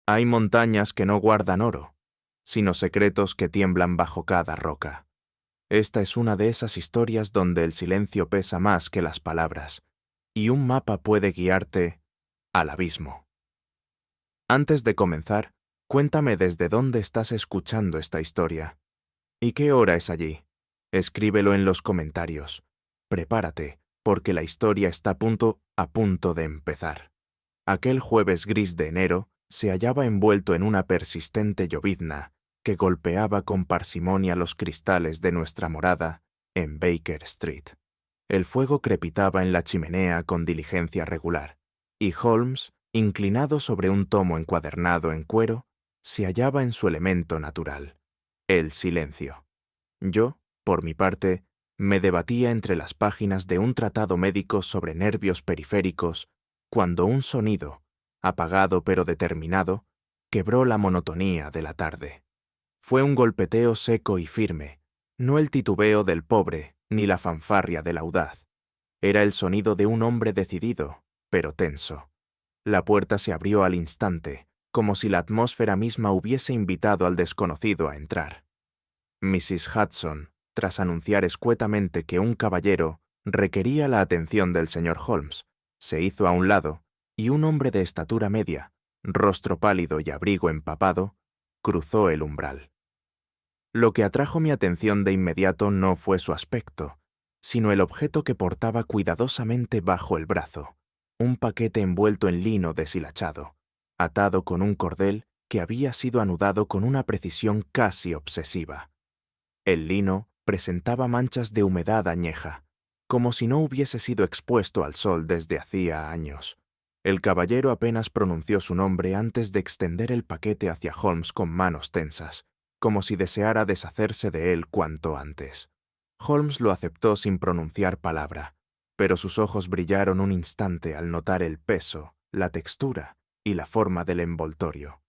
Hay montañas que no guardan oro, sino secretos que tiemblan bajo cada roca. Esta es una de esas historias donde el silencio pesa más que las palabras, y un mapa puede guiarte al abismo. Antes de comenzar, cuéntame desde dónde estás escuchando esta historia. ¿Y qué hora es allí? Escríbelo en los comentarios. Prepárate, porque la historia está a punto de empezar. Aquel jueves gris de enero se hallaba envuelto en una persistente llovizna que golpeaba con parsimonia los cristales de nuestra morada en Baker Street. El fuego crepitaba en la chimenea con diligencia regular, y Holmes, inclinado sobre un tomo encuadernado en cuero, se hallaba en su elemento natural, el silencio. Yo, por mi parte, me debatía entre las páginas de un tratado médico sobre nervios periféricos cuando un sonido, apagado pero determinado, quebró la monotonía de la tarde. Fue un golpeteo seco y firme, no el titubeo del pobre ni la fanfarria del audaz. Era el sonido de un hombre decidido, pero tenso. La puerta se abrió al instante, como si la atmósfera misma hubiese invitado al desconocido a entrar. Mrs. Hudson, tras anunciar escuetamente que un caballero requería la atención del señor Holmes, se hizo a un lado, y un hombre de estatura media, rostro pálido y abrigo empapado, cruzó el umbral. Lo que atrajo mi atención de inmediato no fue su aspecto, sino el objeto que portaba cuidadosamente bajo el brazo, un paquete envuelto en lino deshilachado, atado con un cordel que había sido anudado con una precisión casi obsesiva. El lino presentaba manchas de humedad añeja, como si no hubiese sido expuesto al sol desde hacía años. El caballero apenas pronunció su nombre antes de extender el paquete hacia Holmes con manos tensas, como si deseara deshacerse de él cuanto antes. Holmes lo aceptó sin pronunciar palabra, pero sus ojos brillaron un instante al notar el peso, la textura y la forma del envoltorio.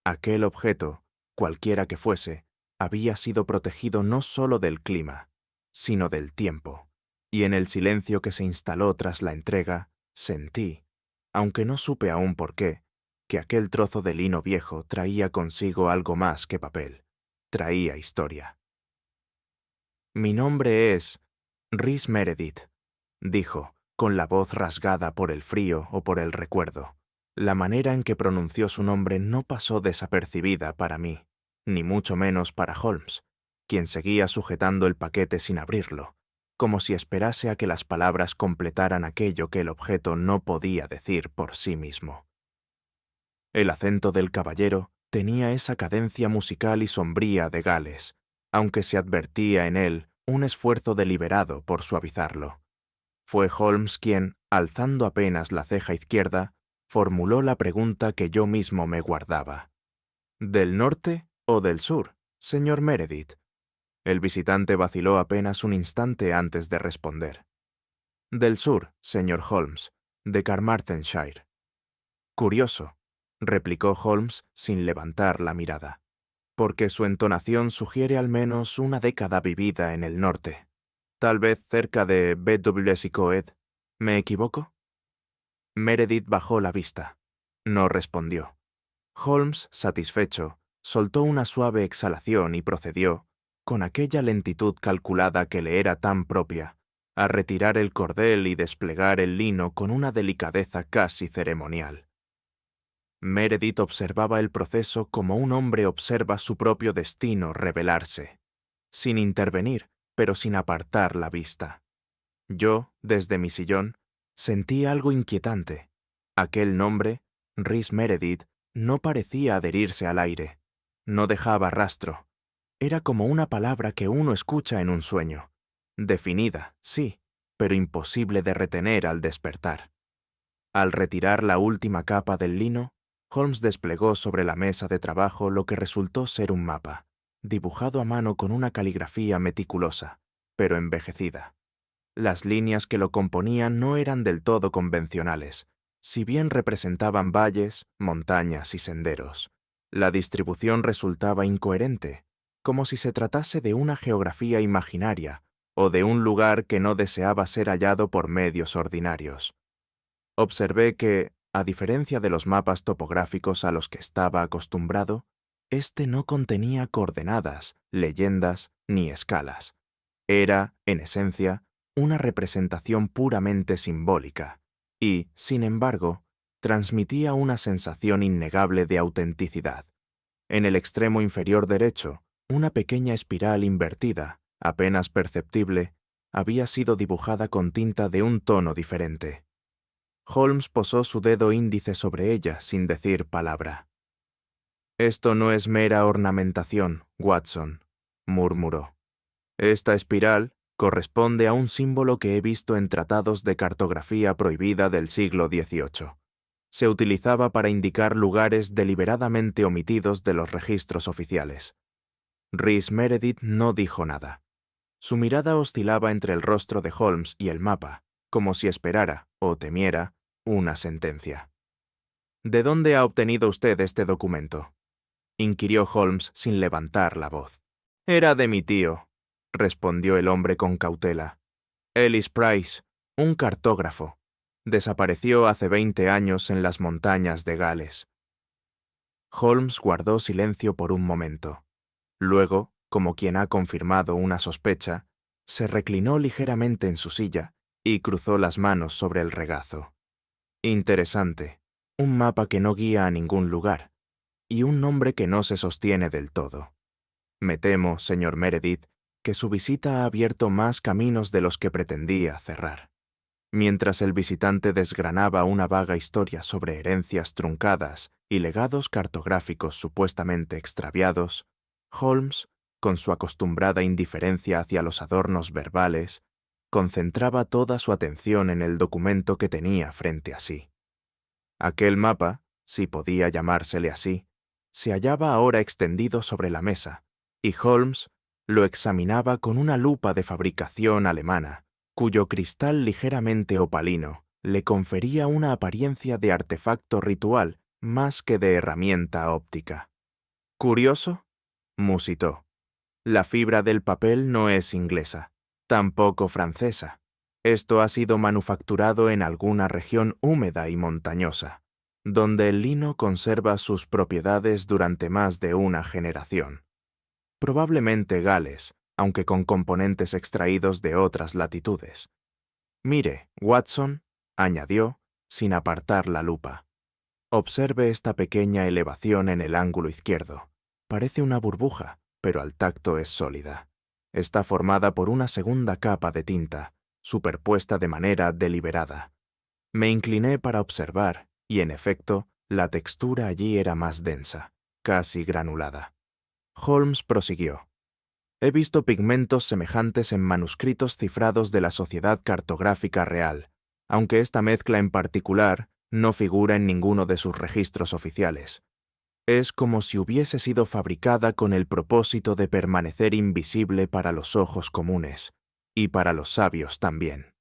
Aquel objeto, cualquiera que fuese, había sido protegido no solo del clima, sino del tiempo, y en el silencio que se instaló tras la entrega, sentí, aunque no supe aún por qué, que aquel trozo de lino viejo traía consigo algo más que papel, traía historia. «Mi nombre es Rhys Meredith», dijo, con la voz rasgada por el frío o por el recuerdo. La manera en que pronunció su nombre no pasó desapercibida para mí, ni mucho menos para Holmes, quien seguía sujetando el paquete sin abrirlo, como si esperase a que las palabras completaran aquello que el objeto no podía decir por sí mismo. El acento del caballero tenía esa cadencia musical y sombría de Gales, aunque se advertía en él un esfuerzo deliberado por suavizarlo. Fue Holmes quien, alzando apenas la ceja izquierda, formuló la pregunta que yo mismo me guardaba. ¿Del norte o del sur, señor Meredith? El visitante vaciló apenas un instante antes de responder. Del sur, señor Holmes, de Carmarthenshire. Curioso, replicó Holmes sin levantar la mirada, porque su entonación sugiere al menos una década vivida en el norte. Tal vez cerca de Bedwscoed. ¿Me equivoco? Meredith bajó la vista. No respondió. Holmes, satisfecho, soltó una suave exhalación y procedió, con aquella lentitud calculada que le era tan propia, a retirar el cordel y desplegar el lino con una delicadeza casi ceremonial. Meredith observaba el proceso como un hombre observa su propio destino revelarse, sin intervenir, pero sin apartar la vista. Yo, desde mi sillón, sentí algo inquietante. Aquel nombre, Rhys Meredith, no parecía adherirse al aire. No dejaba rastro. Era como una palabra que uno escucha en un sueño. Definida, sí, pero imposible de retener al despertar. Al retirar la última capa del lino, Holmes desplegó sobre la mesa de trabajo lo que resultó ser un mapa, dibujado a mano con una caligrafía meticulosa, pero envejecida. Las líneas que lo componían no eran del todo convencionales, si bien representaban valles, montañas y senderos. La distribución resultaba incoherente, como si se tratase de una geografía imaginaria o de un lugar que no deseaba ser hallado por medios ordinarios. Observé que, a diferencia de los mapas topográficos a los que estaba acostumbrado, este no contenía coordenadas, leyendas ni escalas. Era, en esencia, una representación puramente simbólica y, sin embargo, transmitía una sensación innegable de autenticidad. En el extremo inferior derecho, una pequeña espiral invertida, apenas perceptible, había sido dibujada con tinta de un tono diferente. Holmes posó su dedo índice sobre ella sin decir palabra. «Esto no es mera ornamentación, Watson», murmuró. «Esta espiral corresponde a un símbolo que he visto en tratados de cartografía prohibida del siglo XVIII. Se utilizaba para indicar lugares deliberadamente omitidos de los registros oficiales». Rhys Meredith no dijo nada. Su mirada oscilaba entre el rostro de Holmes y el mapa, como si esperara, o temiera, una sentencia. «¿De dónde ha obtenido usted este documento?», inquirió Holmes sin levantar la voz. «Era de mi tío», respondió el hombre con cautela. «Ellis Price, un cartógrafo. Desapareció hace 20 años en las montañas de Gales». Holmes guardó silencio por un momento. Luego, como quien ha confirmado una sospecha, se reclinó ligeramente en su silla y cruzó las manos sobre el regazo. «Interesante. Un mapa que no guía a ningún lugar, y un nombre que no se sostiene del todo. Me temo, señor Meredith, que su visita ha abierto más caminos de los que pretendía cerrar». Mientras el visitante desgranaba una vaga historia sobre herencias truncadas y legados cartográficos supuestamente extraviados, Holmes, con su acostumbrada indiferencia hacia los adornos verbales, concentraba toda su atención en el documento que tenía frente a sí. Aquel mapa, si podía llamársele así, se hallaba ahora extendido sobre la mesa, y Holmes lo examinaba con una lupa de fabricación alemana, cuyo cristal ligeramente opalino le confería una apariencia de artefacto ritual más que de herramienta óptica. «¿Curioso?», musitó. «La fibra del papel no es inglesa, tampoco francesa. Esto ha sido manufacturado en alguna región húmeda y montañosa, donde el lino conserva sus propiedades durante más de una generación. Probablemente Gales, aunque con componentes extraídos de otras latitudes. Mire, Watson», añadió, sin apartar la lupa. «Observe esta pequeña elevación en el ángulo izquierdo. Parece una burbuja, pero al tacto es sólida. Está formada por una segunda capa de tinta, superpuesta de manera deliberada. Me incliné para observar, y en efecto, la textura allí era más densa, casi granulada». Holmes prosiguió. «He visto pigmentos semejantes en manuscritos cifrados de la Sociedad Cartográfica Real, aunque esta mezcla en particular no figura en ninguno de sus registros oficiales. Es como si hubiese sido fabricada con el propósito de permanecer invisible para los ojos comunes, y para los sabios también».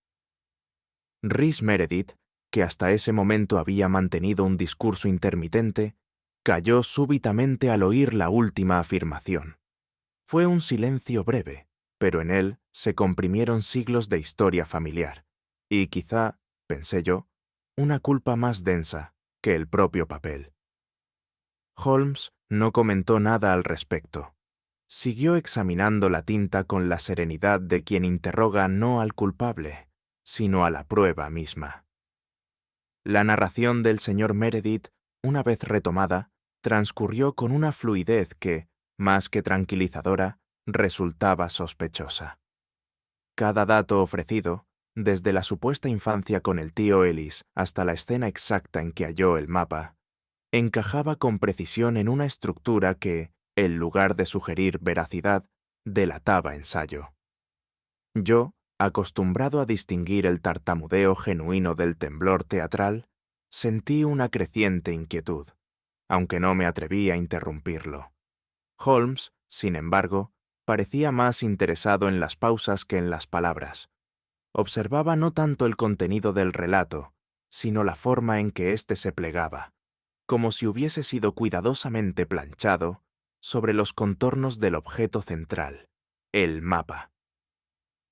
Rhys Meredith, que hasta ese momento había mantenido un discurso intermitente, calló súbitamente al oír la última afirmación. Fue un silencio breve, pero en él se comprimieron siglos de historia familiar, y quizá, pensé yo, una culpa más densa que el propio papel. Holmes no comentó nada al respecto. Siguió examinando la tinta con la serenidad de quien interroga no al culpable, sino a la prueba misma. La narración del señor Meredith, una vez retomada, transcurrió con una fluidez que, más que tranquilizadora, resultaba sospechosa. Cada dato ofrecido, desde la supuesta infancia con el tío Ellis hasta la escena exacta en que halló el mapa, encajaba con precisión en una estructura que, en lugar de sugerir veracidad, delataba ensayo. Yo, acostumbrado a distinguir el tartamudeo genuino del temblor teatral, sentí una creciente inquietud, aunque no me atreví a interrumpirlo. Holmes, sin embargo, parecía más interesado en las pausas que en las palabras. Observaba no tanto el contenido del relato, sino la forma en que éste se plegaba, como si hubiese sido cuidadosamente planchado sobre los contornos del objeto central, el mapa.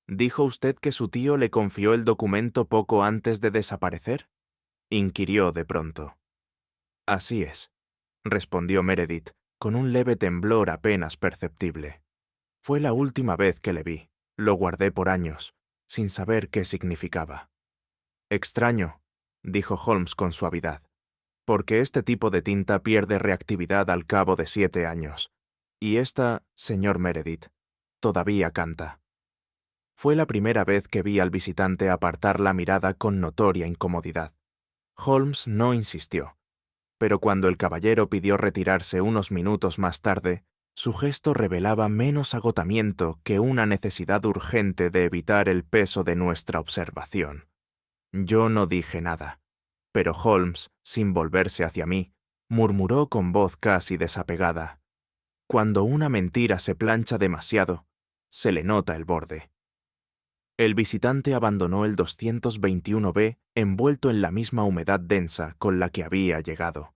«¿Dijo usted que su tío le confió el documento poco antes de desaparecer?», inquirió de pronto. Así es, respondió Meredith, con un leve temblor apenas perceptible. Fue la última vez que le vi. Lo guardé por años, sin saber qué significaba. Extraño, dijo Holmes con suavidad, porque este tipo de tinta pierde reactividad al cabo de 7 años. Y esta, señor Meredith, todavía canta. Fue la primera vez que vi al visitante apartar la mirada con notoria incomodidad. Holmes no insistió, pero cuando el caballero pidió retirarse unos minutos más tarde, su gesto revelaba menos agotamiento que una necesidad urgente de evitar el peso de nuestra observación. Yo no dije nada, pero Holmes, sin volverse hacia mí, murmuró con voz casi desapegada: «Cuando una mentira se plancha demasiado, se le nota el borde». El visitante abandonó el 221B envuelto en la misma humedad densa con la que había llegado,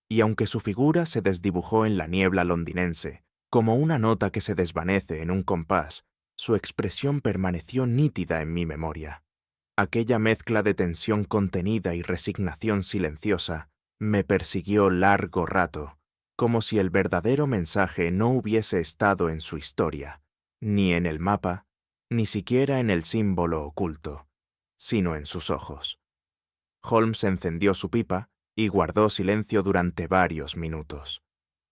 y aunque su figura se desdibujó en la niebla londinense, como una nota que se desvanece en un compás, su expresión permaneció nítida en mi memoria. Aquella mezcla de tensión contenida y resignación silenciosa me persiguió largo rato, como si el verdadero mensaje no hubiese estado en su historia, ni en el mapa, ni siquiera en el símbolo oculto, sino en sus ojos. Holmes encendió su pipa y guardó silencio durante varios minutos.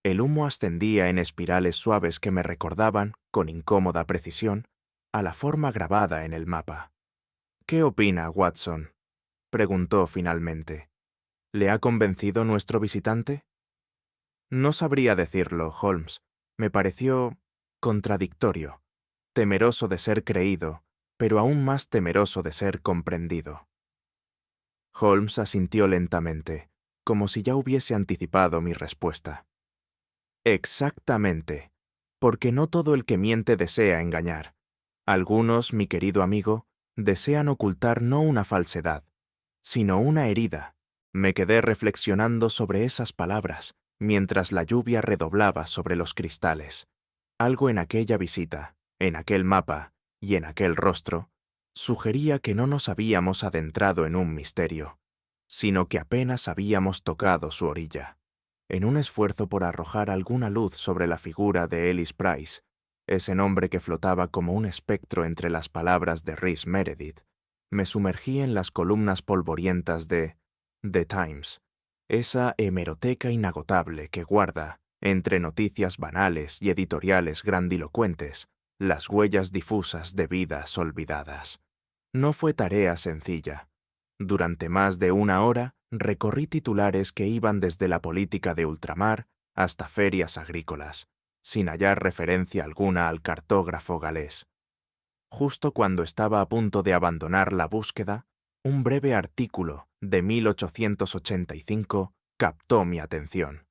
El humo ascendía en espirales suaves que me recordaban, con incómoda precisión, a la forma grabada en el mapa. «¿Qué opina, Watson?», preguntó finalmente. «¿Le ha convencido nuestro visitante?» No sabría decirlo, Holmes. Me pareció contradictorio, temeroso de ser creído, pero aún más temeroso de ser comprendido. Holmes asintió lentamente, como si ya hubiese anticipado mi respuesta. «Exactamente, porque no todo el que miente desea engañar. Algunos, mi querido amigo, desean ocultar no una falsedad, sino una herida». Me quedé reflexionando sobre esas palabras, mientras la lluvia redoblaba sobre los cristales. Algo en aquella visita, en aquel mapa y en aquel rostro, sugería que no nos habíamos adentrado en un misterio, sino que apenas habíamos tocado su orilla. En un esfuerzo por arrojar alguna luz sobre la figura de Ellis Price, ese nombre que flotaba como un espectro entre las palabras de Rhys Meredith, me sumergí en las columnas polvorientas de The Times, esa hemeroteca inagotable que guarda, entre noticias banales y editoriales grandilocuentes, las huellas difusas de vidas olvidadas. No fue tarea sencilla. Durante más de 1 hora recorrí titulares que iban desde la política de ultramar hasta ferias agrícolas, sin hallar referencia alguna al cartógrafo galés. Justo cuando estaba a punto de abandonar la búsqueda, un breve artículo de 1885 captó mi atención.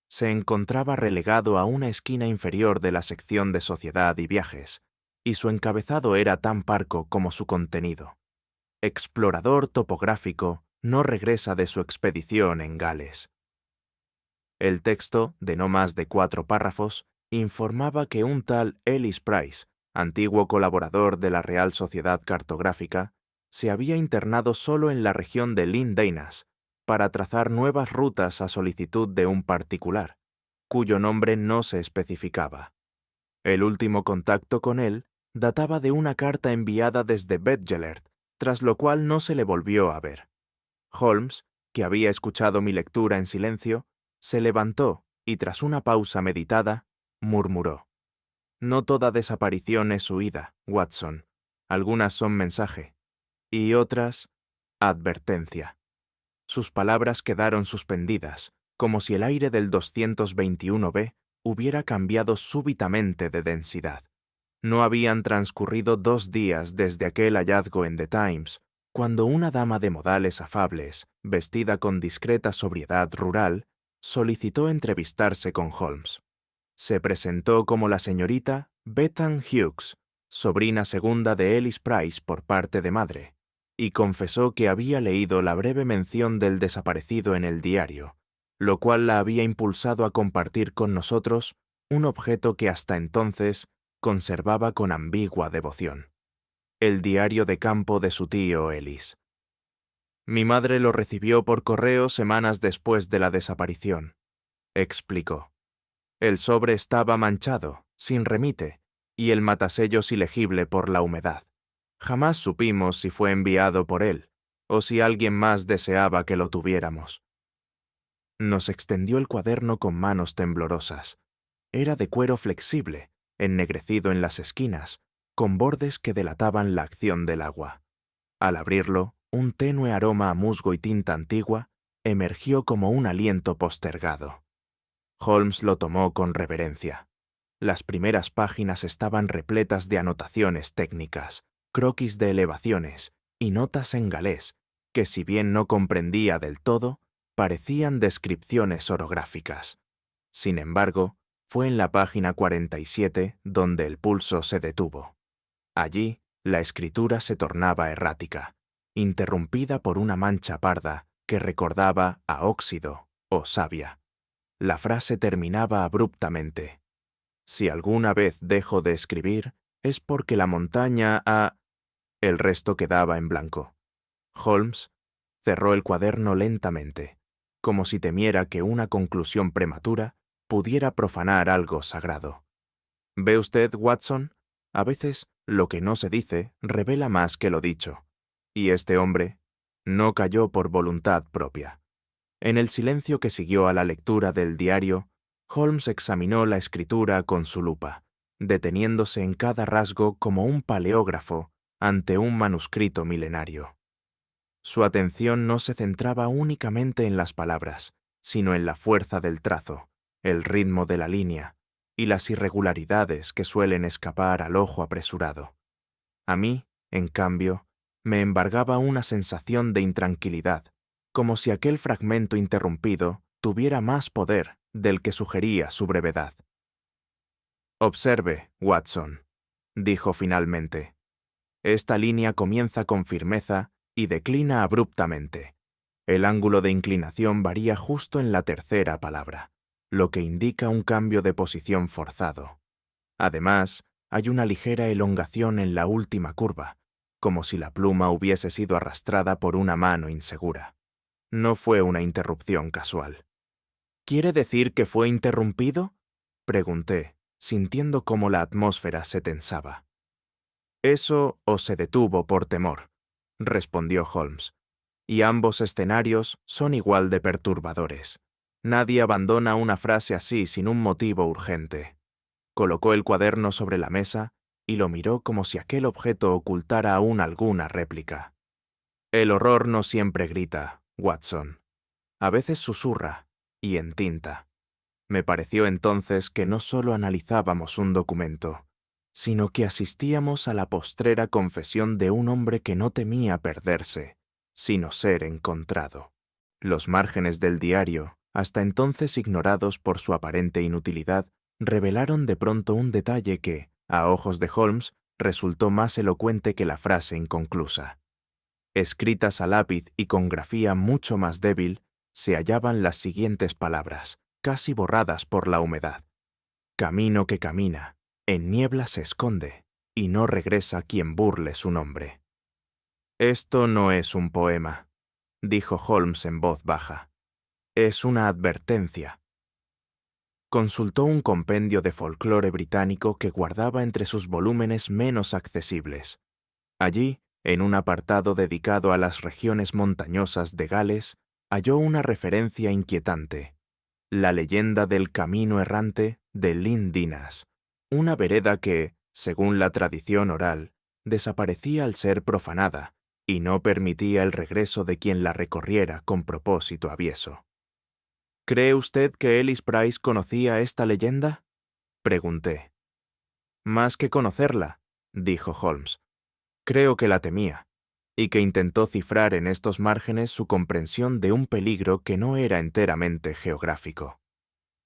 Se encontraba relegado a una esquina inferior de la sección de Sociedad y Viajes, y su encabezado era tan parco como su contenido. Explorador topográfico no regresa de su expedición en Gales. El texto, de no más de 4 párrafos, informaba que un tal Ellis Price, antiguo colaborador de la Real Sociedad Cartográfica, se había internado solo en la región de Lindeanas para trazar nuevas rutas a solicitud de un particular, cuyo nombre no se especificaba. El último contacto con él databa de una carta enviada desde Bedgelert, tras lo cual no se le volvió a ver. Holmes, que había escuchado mi lectura en silencio, se levantó y tras una pausa meditada, murmuró: «No toda desaparición es huida, Watson. Algunas son mensaje. Y otras, advertencia». Sus palabras quedaron suspendidas, como si el aire del 221B hubiera cambiado súbitamente de densidad. No habían transcurrido 2 días desde aquel hallazgo en The Times, cuando una dama de modales afables, vestida con discreta sobriedad rural, solicitó entrevistarse con Holmes. Se presentó como la señorita Bethan Hughes, sobrina segunda de Ellis Price por parte de madre, y confesó que había leído la breve mención del desaparecido en el diario, lo cual la había impulsado a compartir con nosotros un objeto que hasta entonces conservaba con ambigua devoción: el diario de campo de su tío Ellis. Mi madre lo recibió por correo semanas después de la desaparición, explicó. El sobre estaba manchado, sin remite, y el matasellos ilegible por la humedad. Jamás supimos si fue enviado por él, o si alguien más deseaba que lo tuviéramos. Nos extendió el cuaderno con manos temblorosas. Era de cuero flexible, ennegrecido en las esquinas, con bordes que delataban la acción del agua. Al abrirlo, un tenue aroma a musgo y tinta antigua emergió como un aliento postergado. Holmes lo tomó con reverencia. Las primeras páginas estaban repletas de anotaciones técnicas, croquis de elevaciones y notas en galés, que si bien no comprendía del todo, parecían descripciones orográficas. Sin embargo, fue en la página 47 donde el pulso se detuvo. Allí, la escritura se tornaba errática, interrumpida por una mancha parda que recordaba a óxido o savia. La frase terminaba abruptamente. Si alguna vez dejo de escribir, es porque la montaña ha... El resto quedaba en blanco. Holmes cerró el cuaderno lentamente, como si temiera que una conclusión prematura pudiera profanar algo sagrado. ¿Ve usted, Watson? A veces lo que no se dice revela más que lo dicho. Y este hombre no cayó por voluntad propia. En el silencio que siguió a la lectura del diario, Holmes examinó la escritura con su lupa, deteniéndose en cada rasgo como un paleógrafo ante un manuscrito milenario. Su atención no se centraba únicamente en las palabras, sino en la fuerza del trazo, el ritmo de la línea y las irregularidades que suelen escapar al ojo apresurado. A mí, en cambio, me embargaba una sensación de intranquilidad, como si aquel fragmento interrumpido tuviera más poder del que sugería su brevedad. Observe, Watson, dijo finalmente. Esta línea comienza con firmeza y declina abruptamente. El ángulo de inclinación varía justo en la tercera palabra, lo que indica un cambio de posición forzado. Además, hay una ligera elongación en la última curva, como si la pluma hubiese sido arrastrada por una mano insegura. No fue una interrupción casual. ¿Quiere decir que fue interrumpido?, pregunté, sintiendo cómo la atmósfera se tensaba. Eso o se detuvo por temor, respondió Holmes, y ambos escenarios son igual de perturbadores. Nadie abandona una frase así sin un motivo urgente. Colocó el cuaderno sobre la mesa y lo miró como si aquel objeto ocultara aún alguna réplica. El horror no siempre grita, Watson. A veces susurra, y en tinta. Me pareció entonces que no solo analizábamos un documento, sino que asistíamos a la postrera confesión de un hombre que no temía perderse, sino ser encontrado. Los márgenes del diario, hasta entonces ignorados por su aparente inutilidad, revelaron de pronto un detalle que, a ojos de Holmes, resultó más elocuente que la frase inconclusa. Escritas a lápiz y con grafía mucho más débil, se hallaban las siguientes palabras, casi borradas por la humedad. Camino que camina, en niebla se esconde, y no regresa quien burle su nombre. Esto no es un poema, dijo Holmes en voz baja. Es una advertencia. Consultó un compendio de folclore británico que guardaba entre sus volúmenes menos accesibles. Allí, en un apartado dedicado a las regiones montañosas de Gales, halló una referencia inquietante. La leyenda del camino errante de Llyn Dinas, una vereda que, según la tradición oral, desaparecía al ser profanada y no permitía el regreso de quien la recorriera con propósito avieso. ¿Cree usted que Ellis Price conocía esta leyenda?, pregunté. Más que conocerla, dijo Holmes, creo que la temía, y que intentó cifrar en estos márgenes su comprensión de un peligro que no era enteramente geográfico.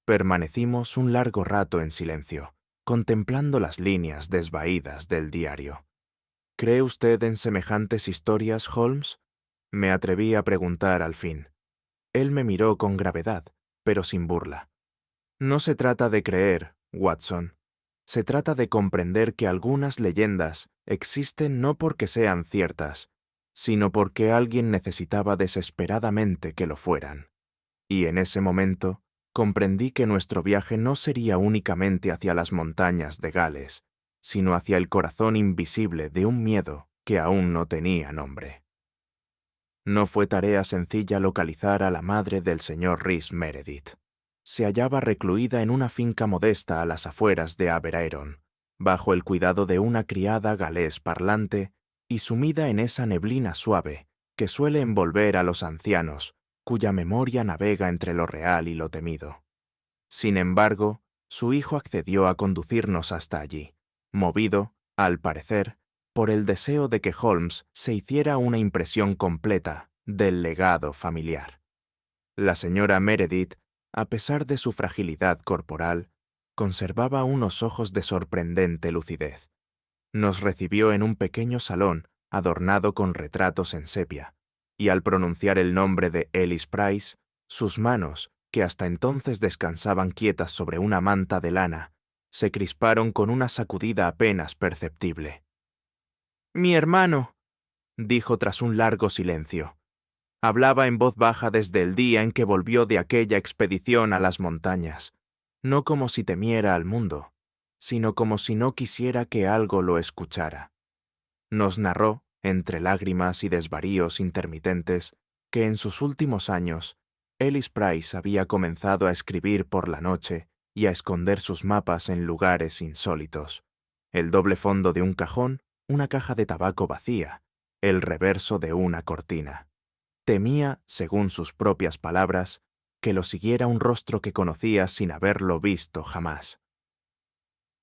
Permanecimos un largo rato en silencio, contemplando las líneas desvaídas del diario. ¿Cree usted en semejantes historias, Holmes?, me atreví a preguntar al fin. Él me miró con gravedad, pero sin burla. No se trata de creer, Watson. Se trata de comprender que algunas leyendas existen no porque sean ciertas, sino porque alguien necesitaba desesperadamente que lo fueran. Y en ese momento comprendí que nuestro viaje no sería únicamente hacia las montañas de Gales, sino hacia el corazón invisible de un miedo que aún no tenía nombre. No fue tarea sencilla localizar a la madre del señor Rhys Meredith. Se hallaba recluida en una finca modesta a las afueras de Aberaeron, bajo el cuidado de una criada galés parlante y sumida en esa neblina suave que suele envolver a los ancianos, cuya memoria navega entre lo real y lo temido. Sin embargo, su hijo accedió a conducirnos hasta allí, movido, al parecer, por el deseo de que Holmes se hiciera una impresión completa del legado familiar. La señora Meredith, a pesar de su fragilidad corporal, conservaba unos ojos de sorprendente lucidez. Nos recibió en un pequeño salón adornado con retratos en sepia, y al pronunciar el nombre de Ellis Price, sus manos, que hasta entonces descansaban quietas sobre una manta de lana, se crisparon con una sacudida apenas perceptible. «Mi hermano», dijo tras un largo silencio. Hablaba en voz baja desde el día en que volvió de aquella expedición a las montañas, no como si temiera al mundo, sino como si no quisiera que algo lo escuchara. Nos narró, entre lágrimas y desvaríos intermitentes, que en sus últimos años, Ellis Price había comenzado a escribir por la noche y a esconder sus mapas en lugares insólitos. El doble fondo de un cajón, una caja de tabaco vacía, el reverso de una cortina. Temía, según sus propias palabras, que lo siguiera un rostro que conocía sin haberlo visto jamás.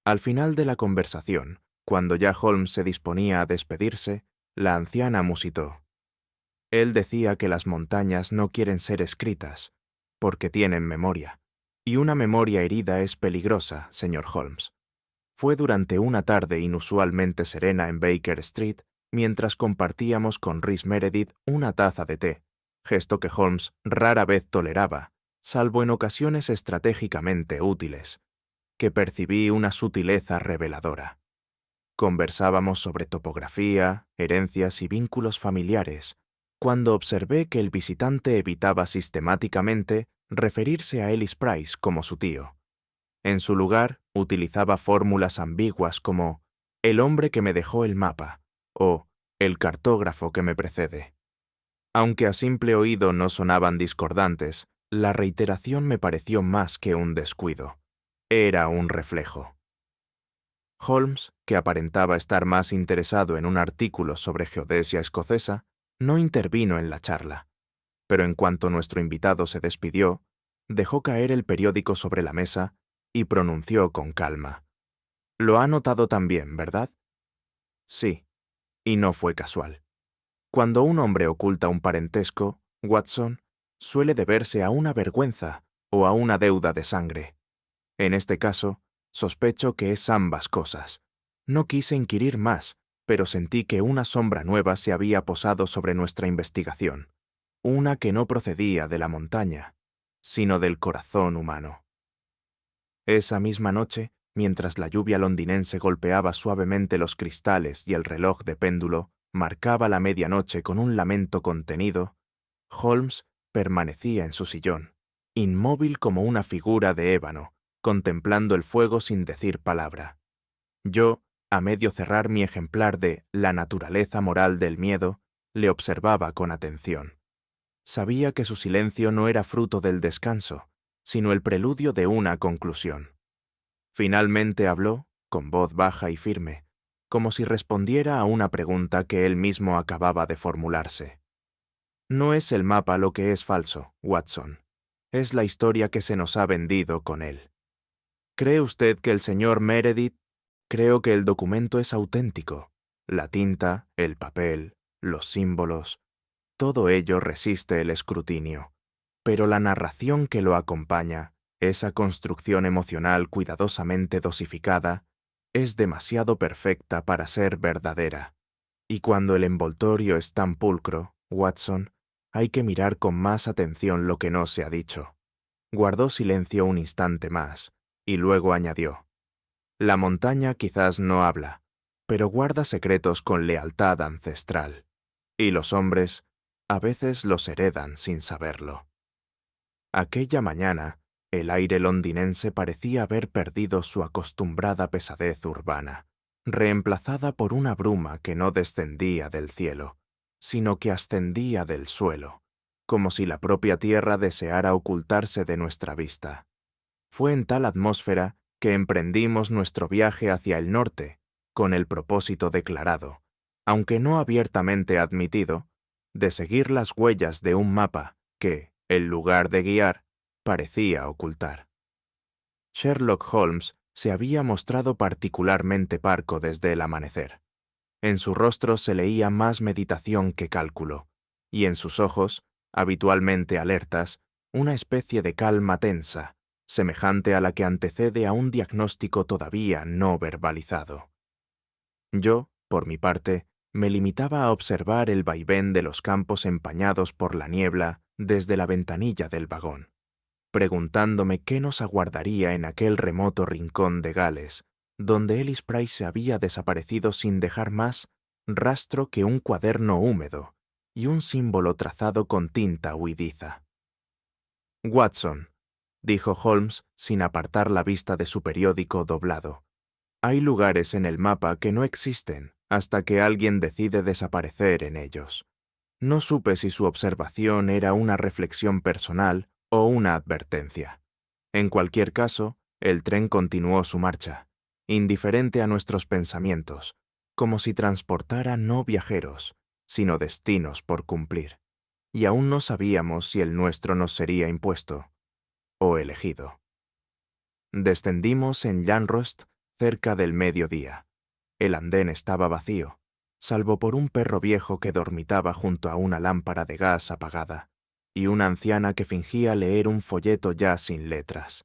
Al final de la conversación, cuando ya Holmes se disponía a despedirse, la anciana musitó. Él decía que las montañas no quieren ser escritas, porque tienen memoria, y una memoria herida es peligrosa, señor Holmes. Fue durante una tarde inusualmente serena en Baker Street, mientras compartíamos con Rhys Meredith una taza de té, gesto que Holmes rara vez toleraba, salvo en ocasiones estratégicamente útiles, que percibí una sutileza reveladora. Conversábamos sobre topografía, herencias y vínculos familiares, cuando observé que el visitante evitaba sistemáticamente referirse a Ellis Price como su tío. En su lugar, utilizaba fórmulas ambiguas como «el hombre que me dejó el mapa» o «el cartógrafo que me precede». Aunque a simple oído no sonaban discordantes, la reiteración me pareció más que un descuido. Era un reflejo. Holmes, que aparentaba estar más interesado en un artículo sobre geodesia escocesa, no intervino en la charla, pero en cuanto nuestro invitado se despidió, dejó caer el periódico sobre la mesa y pronunció con calma. «Lo ha notado también, ¿verdad?» «Sí, y no fue casual. Cuando un hombre oculta un parentesco, Watson, suele deberse a una vergüenza o a una deuda de sangre. En este caso, sospecho que es ambas cosas. No quise inquirir más, pero sentí que una sombra nueva se había posado sobre nuestra investigación, una que no procedía de la montaña, sino del corazón humano». Esa misma noche, mientras la lluvia londinense golpeaba suavemente los cristales y el reloj de péndulo marcaba la medianoche con un lamento contenido, Holmes permanecía en su sillón, inmóvil como una figura de ébano, contemplando el fuego sin decir palabra. Yo, a medio cerrar mi ejemplar de La naturaleza moral del miedo, le observaba con atención. Sabía que su silencio no era fruto del descanso, sino el preludio de una conclusión. Finalmente habló, con voz baja y firme, como si respondiera a una pregunta que él mismo acababa de formularse. «No es el mapa lo que es falso, Watson. Es la historia que se nos ha vendido con él. ¿Cree usted que el señor Meredith? Creo que el documento es auténtico. La tinta, el papel, los símbolos, todo ello resiste el escrutinio. Pero la narración que lo acompaña, esa construcción emocional cuidadosamente dosificada, es demasiado perfecta para ser verdadera. Y cuando el envoltorio es tan pulcro, Watson, hay que mirar con más atención lo que no se ha dicho». Guardó silencio un instante más, y luego añadió: «La montaña quizás no habla, pero guarda secretos con lealtad ancestral. y los hombres a veces los heredan sin saberlo. Aquella mañana, el aire londinense parecía haber perdido su acostumbrada pesadez urbana, reemplazada por una bruma que no descendía del cielo, sino que ascendía del suelo, como si la propia tierra deseara ocultarse de nuestra vista. Fue en tal atmósfera que emprendimos nuestro viaje hacia el norte, con el propósito declarado, aunque no abiertamente admitido, de seguir las huellas de un mapa que, en lugar de guiar, parecía ocultar. Sherlock Holmes se había mostrado particularmente parco desde el amanecer. En su rostro se leía más meditación que cálculo, y en sus ojos, habitualmente alertas, una especie de calma tensa, semejante a la que antecede a un diagnóstico todavía no verbalizado. Yo, por mi parte, me limitaba a observar el vaivén de los campos empañados por la niebla desde la ventanilla del vagón, preguntándome qué nos aguardaría en aquel remoto rincón de Gales, donde Ellis Price había desaparecido sin dejar más rastro que un cuaderno húmedo y un símbolo trazado con tinta huidiza. «Watson», dijo Holmes sin apartar la vista de su periódico doblado, «hay lugares en el mapa que no existen hasta que alguien decide desaparecer en ellos». No supe si su observación era una reflexión personal o una advertencia. En cualquier caso, el tren continuó su marcha, indiferente a nuestros pensamientos, como si transportara no viajeros, sino destinos por cumplir, y aún no sabíamos si el nuestro nos sería impuesto o elegido. Descendimos en Llanröst cerca del mediodía. El andén estaba vacío, salvo por un perro viejo que dormitaba junto a una lámpara de gas apagada, y una anciana que fingía leer un folleto ya sin letras.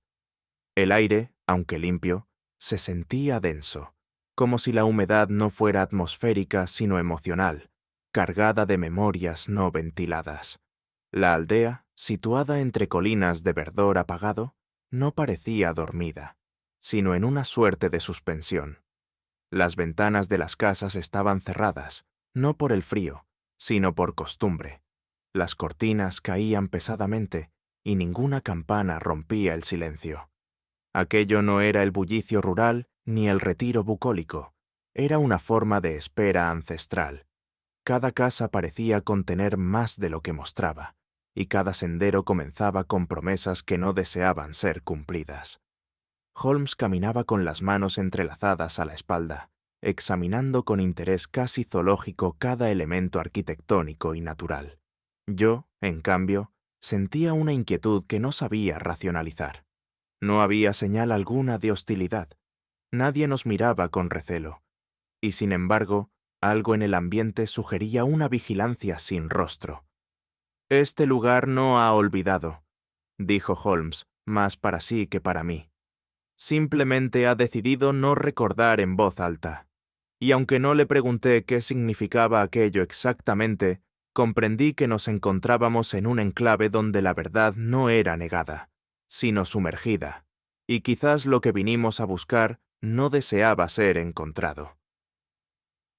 El aire, aunque limpio, se sentía denso, como si la humedad no fuera atmosférica sino emocional, cargada de memorias no ventiladas. La aldea, situada entre colinas de verdor apagado, no parecía dormida, sino en una suerte de suspensión. Las ventanas de las casas estaban cerradas, no por el frío, sino por costumbre. Las cortinas caían pesadamente y ninguna campana rompía el silencio. Aquello no era el bullicio rural ni el retiro bucólico, era una forma de espera ancestral. Cada casa parecía contener más de lo que mostraba, y cada sendero comenzaba con promesas que no deseaban ser cumplidas. Holmes caminaba con las manos entrelazadas a la espalda, examinando con interés casi zoológico cada elemento arquitectónico y natural. Yo, en cambio, sentía una inquietud que no sabía racionalizar. No había señal alguna de hostilidad. Nadie nos miraba con recelo. Y sin embargo, algo en el ambiente sugería una vigilancia sin rostro. «Este lugar no ha olvidado», dijo Holmes, más para sí que para mí. «Simplemente ha decidido no recordar en voz alta. Y aunque no le pregunté qué significaba aquello exactamente, comprendí que nos encontrábamos en un enclave donde la verdad no era negada, sino sumergida, y quizás lo que vinimos a buscar no deseaba ser encontrado.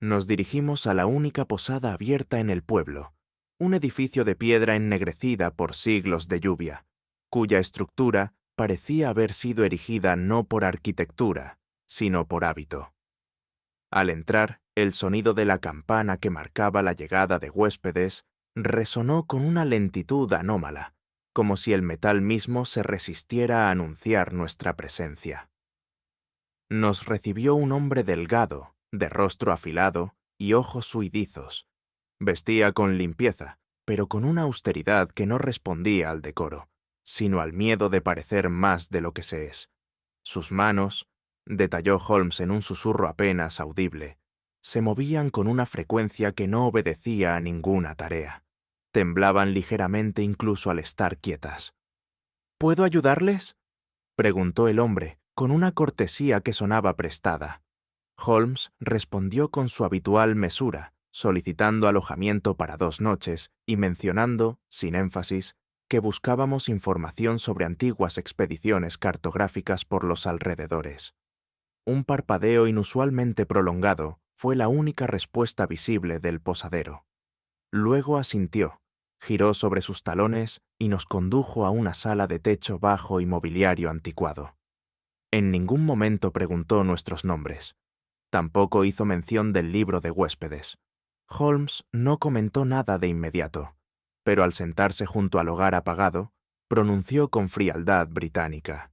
Nos dirigimos a la única posada abierta en el pueblo, un edificio de piedra ennegrecida por siglos de lluvia, cuya estructura parecía haber sido erigida no por arquitectura, sino por hábito. Al entrar, el sonido de la campana que marcaba la llegada de huéspedes resonó con una lentitud anómala, como si el metal mismo se resistiera a anunciar nuestra presencia. Nos recibió un hombre delgado, de rostro afilado y ojos huidizos. Vestía con limpieza, pero con una austeridad que no respondía al decoro, sino al miedo de parecer más de lo que se es. Sus manos, detalló Holmes en un susurro apenas audible, se movían con una frecuencia que no obedecía a ninguna tarea. Temblaban ligeramente incluso al estar quietas. «¿Puedo ayudarles?», preguntó el hombre, con una cortesía que sonaba prestada. Holmes respondió con su habitual mesura, solicitando alojamiento para 2 noches y mencionando, sin énfasis, que buscábamos información sobre antiguas expediciones cartográficas por los alrededores. Un parpadeo inusualmente prolongado fue la única respuesta visible del posadero. Luego asintió, giró sobre sus talones y nos condujo a una sala de techo bajo y mobiliario anticuado. En ningún momento preguntó nuestros nombres. Tampoco hizo mención del libro de huéspedes. Holmes no comentó nada de inmediato, pero al sentarse junto al hogar apagado, pronunció con frialdad británica: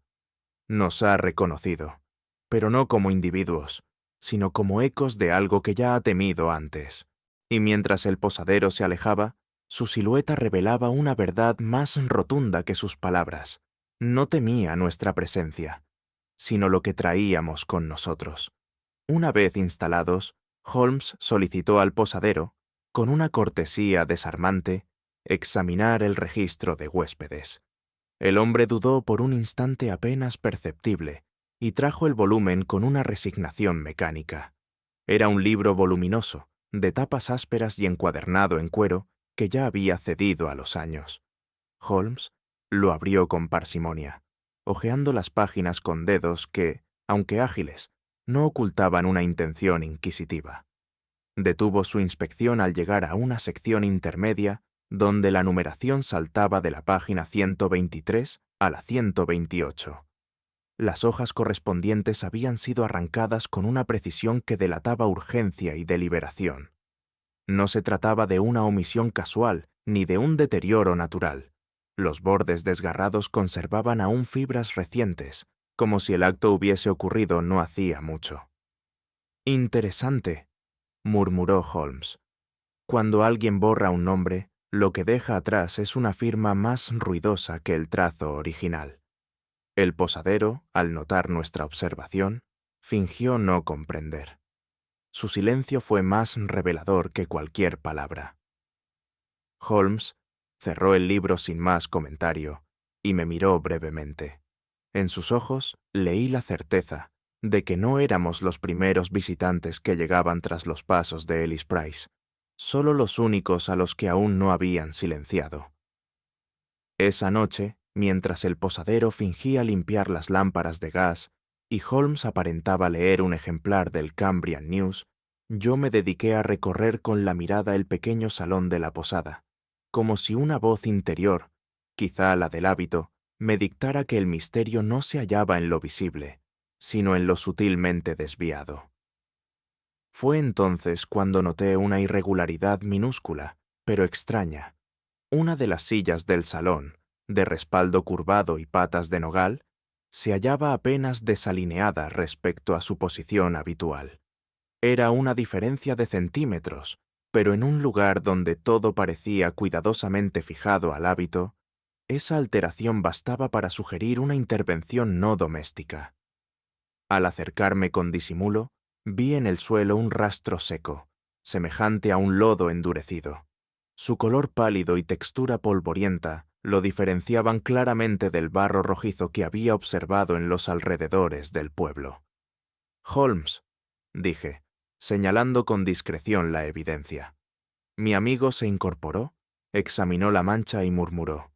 «Nos ha reconocido, pero no como individuos, sino como ecos de algo que ya ha temido antes». Y mientras el posadero se alejaba, su silueta revelaba una verdad más rotunda que sus palabras. No temía nuestra presencia, sino lo que traíamos con nosotros. Una vez instalados, Holmes solicitó al posadero, con una cortesía desarmante, examinar el registro de huéspedes. El hombre dudó por un instante apenas perceptible y trajo el volumen con una resignación mecánica. Era un libro voluminoso, de tapas ásperas y encuadernado en cuero, que ya había cedido a los años. Holmes lo abrió con parsimonia, hojeando las páginas con dedos que, aunque ágiles, no ocultaban una intención inquisitiva. Detuvo su inspección al llegar a una sección intermedia donde la numeración saltaba de la página 123 a la 128. Las hojas correspondientes habían sido arrancadas con una precisión que delataba urgencia y deliberación. No se trataba de una omisión casual ni de un deterioro natural. Los bordes desgarrados conservaban aún fibras recientes, como si el acto hubiese ocurrido no hacía mucho. «Interesante», murmuró Holmes. «Cuando alguien borra un nombre, lo que deja atrás es una firma más ruidosa que el trazo original». El posadero, al notar nuestra observación, fingió no comprender. Su silencio fue más revelador que cualquier palabra. Holmes cerró el libro sin más comentario y me miró brevemente. En sus ojos leí la certeza de que no éramos los primeros visitantes que llegaban tras los pasos de Ellis Price, solo los únicos a los que aún no habían silenciado. Esa noche, mientras el posadero fingía limpiar las lámparas de gas y Holmes aparentaba leer un ejemplar del Cambrian News, yo me dediqué a recorrer con la mirada el pequeño salón de la posada, como si una voz interior, quizá la del hábito, me dictara que el misterio no se hallaba en lo visible, sino en lo sutilmente desviado. Fue entonces cuando noté una irregularidad minúscula, pero extraña. Una de las sillas del salón, de respaldo curvado y patas de nogal, se hallaba apenas desalineada respecto a su posición habitual. Era una diferencia de centímetros, pero en un lugar donde todo parecía cuidadosamente fijado al hábito, esa alteración bastaba para sugerir una intervención no doméstica. Al acercarme con disimulo, vi en el suelo un rastro seco, semejante a un lodo endurecido. Su color pálido y textura polvorienta lo diferenciaban claramente del barro rojizo que había observado en los alrededores del pueblo. «Holmes», dije, señalando con discreción la evidencia. Mi amigo se incorporó, examinó la mancha y murmuró: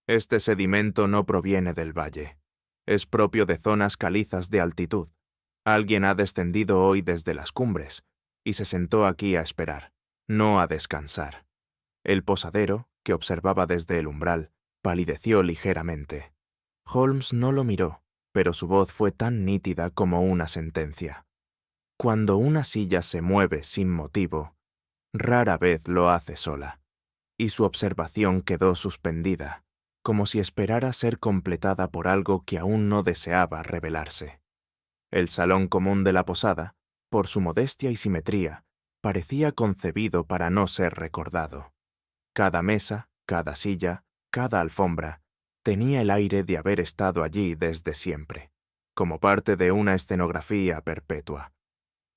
«Este sedimento no proviene del valle. Es propio de zonas calizas de altitud. Alguien ha descendido hoy desde las cumbres y se sentó aquí a esperar, no a descansar». El posadero, que observaba desde el umbral, palideció ligeramente. Holmes no lo miró, pero su voz fue tan nítida como una sentencia. Cuando una silla se mueve sin motivo, rara vez lo hace sola, y su observación quedó suspendida, como si esperara ser completada por algo que aún no deseaba revelarse. El salón común de la posada, por su modestia y simetría, parecía concebido para no ser recordado. Cada mesa, cada silla, cada alfombra, tenía el aire de haber estado allí desde siempre, como parte de una escenografía perpetua.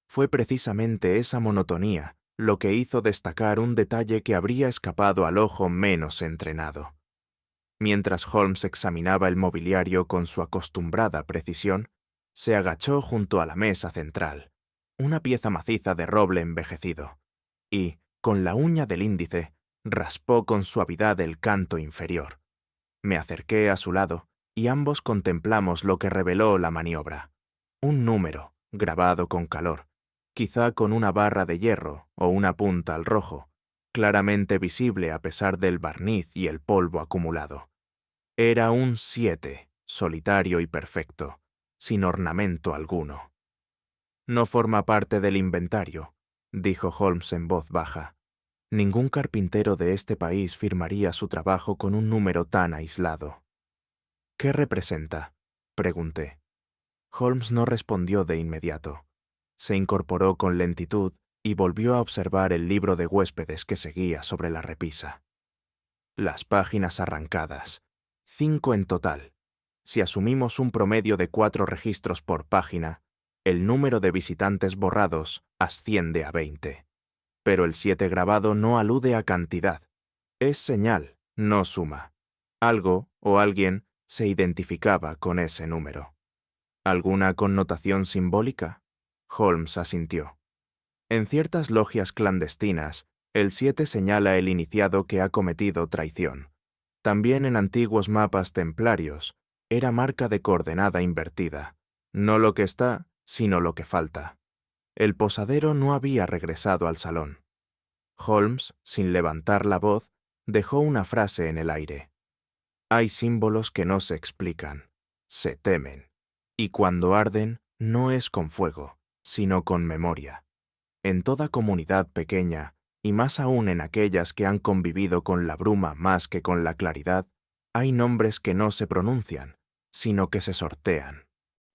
Fue precisamente esa monotonía lo que hizo destacar un detalle que habría escapado al ojo menos entrenado. Mientras Holmes examinaba el mobiliario con su acostumbrada precisión, se agachó junto a la mesa central, una pieza maciza de roble envejecido, y, con la uña del índice, raspó con suavidad el canto inferior. Me acerqué a su lado y ambos contemplamos lo que reveló la maniobra. Un número, grabado con calor, quizá con una barra de hierro o una punta al rojo, claramente visible a pesar del barniz y el polvo acumulado. Era un 7, solitario y perfecto, sin ornamento alguno. No forma parte del inventario, dijo Holmes en voz baja. Ningún carpintero de este país firmaría su trabajo con un número tan aislado. ¿Qué representa?, pregunté. Holmes no respondió de inmediato. Se incorporó con lentitud y volvió a observar el libro de huéspedes que seguía sobre la repisa. Las páginas arrancadas, 5 en total. Si asumimos un promedio de 4 registros por página, el número de visitantes borrados asciende a 20. Pero el 7 grabado no alude a cantidad. Es señal, no suma. Algo o alguien se identificaba con ese número. ¿Alguna connotación simbólica? Holmes asintió. En ciertas logias clandestinas, el 7 señala el iniciado que ha cometido traición. También en antiguos mapas templarios, era marca de coordenada invertida. No lo que está, sino lo que falta. El posadero no había regresado al salón. Holmes, sin levantar la voz, dejó una frase en el aire. Hay símbolos que no se explican, se temen, y cuando arden no es con fuego, sino con memoria. En toda comunidad pequeña, y más aún en aquellas que han convivido con la bruma más que con la claridad, hay nombres que no se pronuncian, sino que se sortean.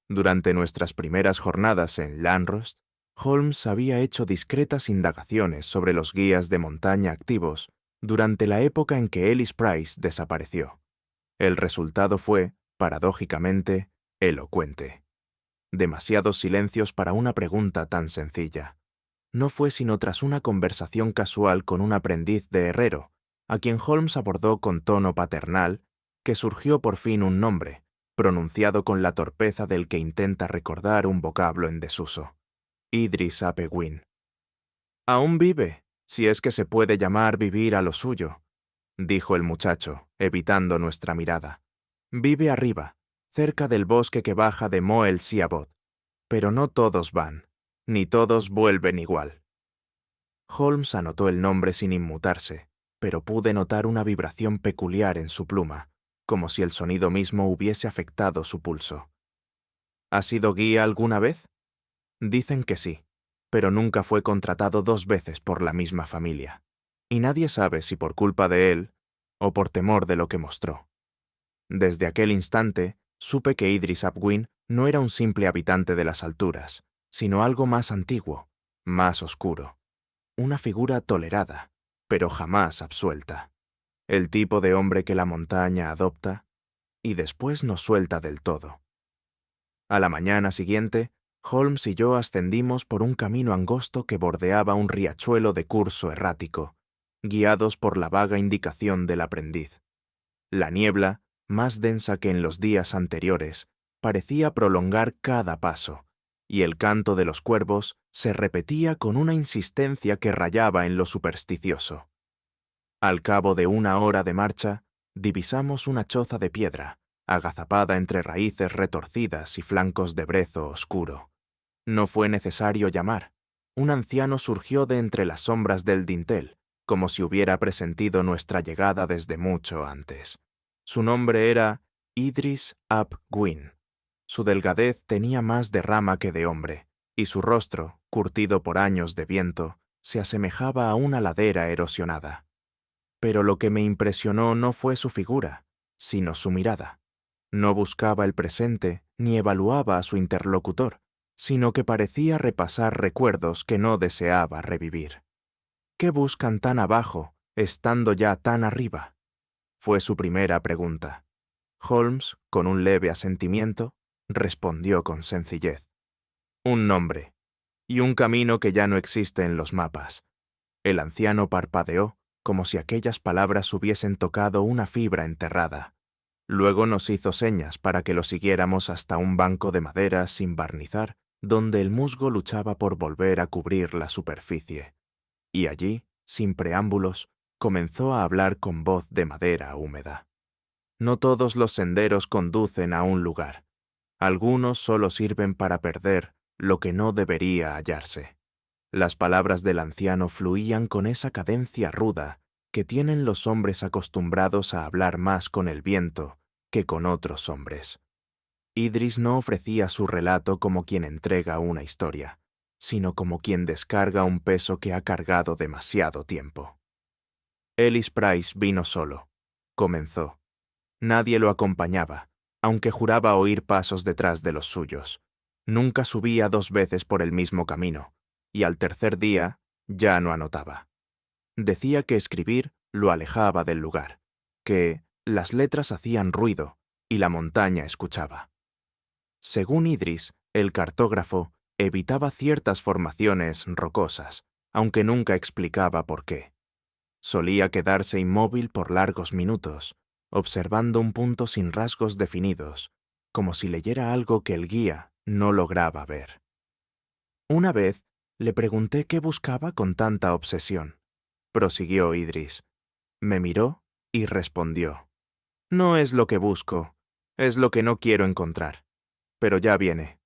Durante nuestras primeras jornadas en Landrust, Holmes había hecho discretas indagaciones sobre los guías de montaña activos durante la época en que Ellis Price desapareció. El resultado fue, paradójicamente, elocuente. Demasiados silencios para una pregunta tan sencilla. No fue sino tras una conversación casual con un aprendiz de herrero, a quien Holmes abordó con tono paternal, que surgió por fin un nombre, pronunciado con la torpeza del que intenta recordar un vocablo en desuso. Idris ap Egwin. «Aún vive, si es que se puede llamar vivir a lo suyo», dijo el muchacho, evitando nuestra mirada. «Vive arriba, cerca del bosque que baja de Moel Siabod. Pero no todos van, ni todos vuelven igual». Holmes anotó el nombre sin inmutarse, pero pude notar una vibración peculiar en su pluma, como si el sonido mismo hubiese afectado su pulso. ¿Ha sido guía alguna vez? Dicen que sí, pero nunca fue contratado 2 veces por la misma familia, y nadie sabe si por culpa de él o por temor de lo que mostró. Desde aquel instante, supe que Idris ap Gwyn no era un simple habitante de las alturas, sino algo más antiguo, más oscuro. Una figura tolerada, pero jamás absuelta. El tipo de hombre que la montaña adopta y después nos suelta del todo. A la mañana siguiente, Holmes y yo ascendimos por un camino angosto que bordeaba un riachuelo de curso errático, guiados por la vaga indicación del aprendiz. La niebla, más densa que en los días anteriores, parecía prolongar cada paso, y el canto de los cuervos se repetía con una insistencia que rayaba en lo supersticioso. Al cabo de 1 hora de marcha, divisamos una choza de piedra, agazapada entre raíces retorcidas y flancos de brezo oscuro. No fue necesario llamar. Un anciano surgió de entre las sombras del dintel, como si hubiera presentido nuestra llegada desde mucho antes. Su nombre era Idris ap Gwyn. Su delgadez tenía más de rama que de hombre, y su rostro, curtido por años de viento, se asemejaba a una ladera erosionada. Pero lo que me impresionó no fue su figura, sino su mirada. No buscaba el presente ni evaluaba a su interlocutor, sino que parecía repasar recuerdos que no deseaba revivir. ¿Qué buscan tan abajo, estando ya tan arriba? Fue su primera pregunta. Holmes, con un leve asentimiento, respondió con sencillez. Un nombre, y un camino que ya no existe en los mapas. El anciano parpadeó, como si aquellas palabras hubiesen tocado una fibra enterrada. Luego nos hizo señas para que lo siguiéramos hasta un banco de madera sin barnizar, donde el musgo luchaba por volver a cubrir la superficie. Y allí, sin preámbulos, comenzó a hablar con voz de madera húmeda. No todos los senderos conducen a un lugar. Algunos solo sirven para perder lo que no debería hallarse. Las palabras del anciano fluían con esa cadencia ruda que tienen los hombres acostumbrados a hablar más con el viento que con otros hombres. Idris no ofrecía su relato como quien entrega una historia, sino como quien descarga un peso que ha cargado demasiado tiempo. Ellis Price vino solo. Comenzó. Nadie lo acompañaba, aunque juraba oír pasos detrás de los suyos. Nunca subía 2 veces por el mismo camino, y al tercer día ya no anotaba. Decía que escribir lo alejaba del lugar, que las letras hacían ruido y la montaña escuchaba. Según Idris, el cartógrafo evitaba ciertas formaciones rocosas, aunque nunca explicaba por qué. Solía quedarse inmóvil por largos minutos, observando un punto sin rasgos definidos, como si leyera algo que el guía no lograba ver. Una vez le pregunté qué buscaba con tanta obsesión. Prosiguió Idris. Me miró y respondió: «No es lo que busco, es lo que no quiero encontrar. Pero ya viene».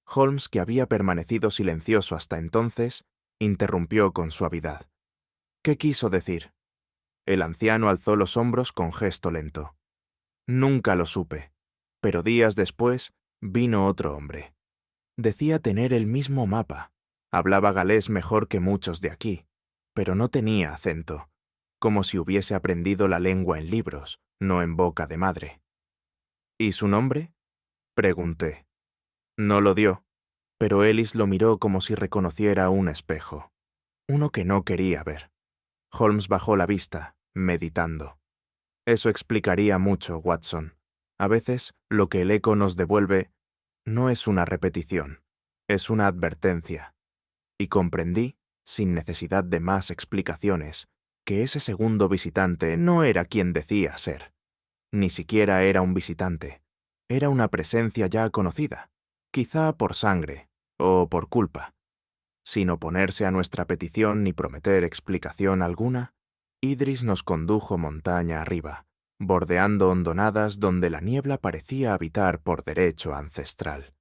Holmes, que había permanecido silencioso hasta entonces, interrumpió con suavidad. «¿Qué quiso decir?» El anciano alzó los hombros con gesto lento. «Nunca lo supe, pero días después vino otro hombre. Decía tener el mismo mapa, hablaba galés mejor que muchos de aquí, pero no tenía acento, como si hubiese aprendido la lengua en libros, no en boca de madre». «¿Y su nombre?», pregunté. No lo dio, pero Ellis lo miró como si reconociera un espejo, uno que no quería ver. Holmes bajó la vista, meditando. «Eso explicaría mucho, Watson. A veces, lo que el eco nos devuelve no es una repetición, es una advertencia». Y comprendí, sin necesidad de más explicaciones, que ese segundo visitante no era quien decía ser. Ni siquiera era un visitante. Era una presencia ya conocida, quizá por sangre o por culpa. Sin oponerse a nuestra petición ni prometer explicación alguna, Idris nos condujo montaña arriba, bordeando hondonadas donde la niebla parecía habitar por derecho ancestral.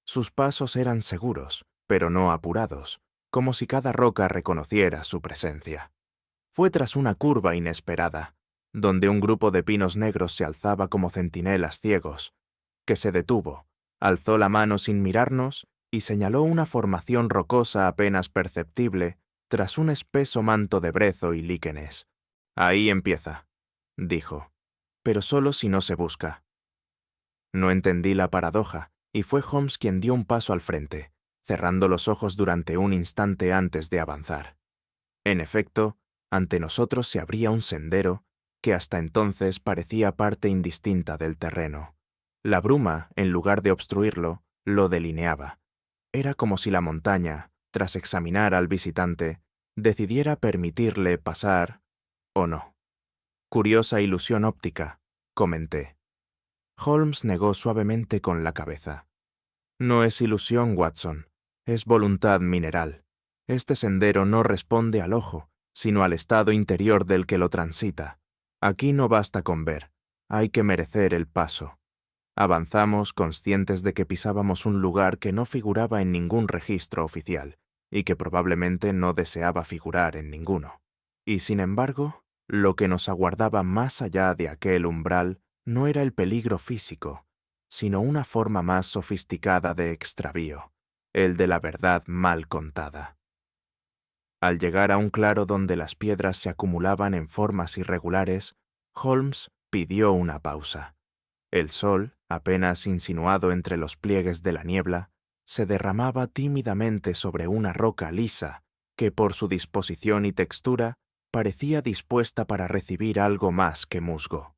Sus pasos eran seguros, pero no apurados, como si cada roca reconociera su presencia. Fue tras una curva inesperada, donde un grupo de pinos negros se alzaba como centinelas ciegos, que se detuvo, alzó la mano sin mirarnos y señaló una formación rocosa apenas perceptible tras un espeso manto de brezo y líquenes. «Ahí empieza», dijo, «pero solo si no se busca». No entendí la paradoja, y fue Holmes quien dio un paso al frente, cerrando los ojos durante un instante antes de avanzar. En efecto, ante nosotros se abría un sendero que hasta entonces parecía parte indistinta del terreno. La bruma, en lugar de obstruirlo, lo delineaba. Era como si la montaña, tras examinar al visitante, decidiera permitirle pasar o no. «Curiosa ilusión óptica», comenté. Holmes negó suavemente con la cabeza. «No es ilusión, Watson, es voluntad mineral. Este sendero no responde al ojo, sino al estado interior del que lo transita. Aquí no basta con ver, hay que merecer el paso». Avanzamos conscientes de que pisábamos un lugar que no figuraba en ningún registro oficial y que probablemente no deseaba figurar en ninguno. Y sin embargo, lo que nos aguardaba más allá de aquel umbral no era el peligro físico, sino una forma más sofisticada de extravío, el de la verdad mal contada. Al llegar a un claro donde las piedras se acumulaban en formas irregulares, Holmes pidió una pausa. El sol, apenas insinuado entre los pliegues de la niebla, se derramaba tímidamente sobre una roca lisa que por su disposición y textura parecía dispuesta para recibir algo más que musgo.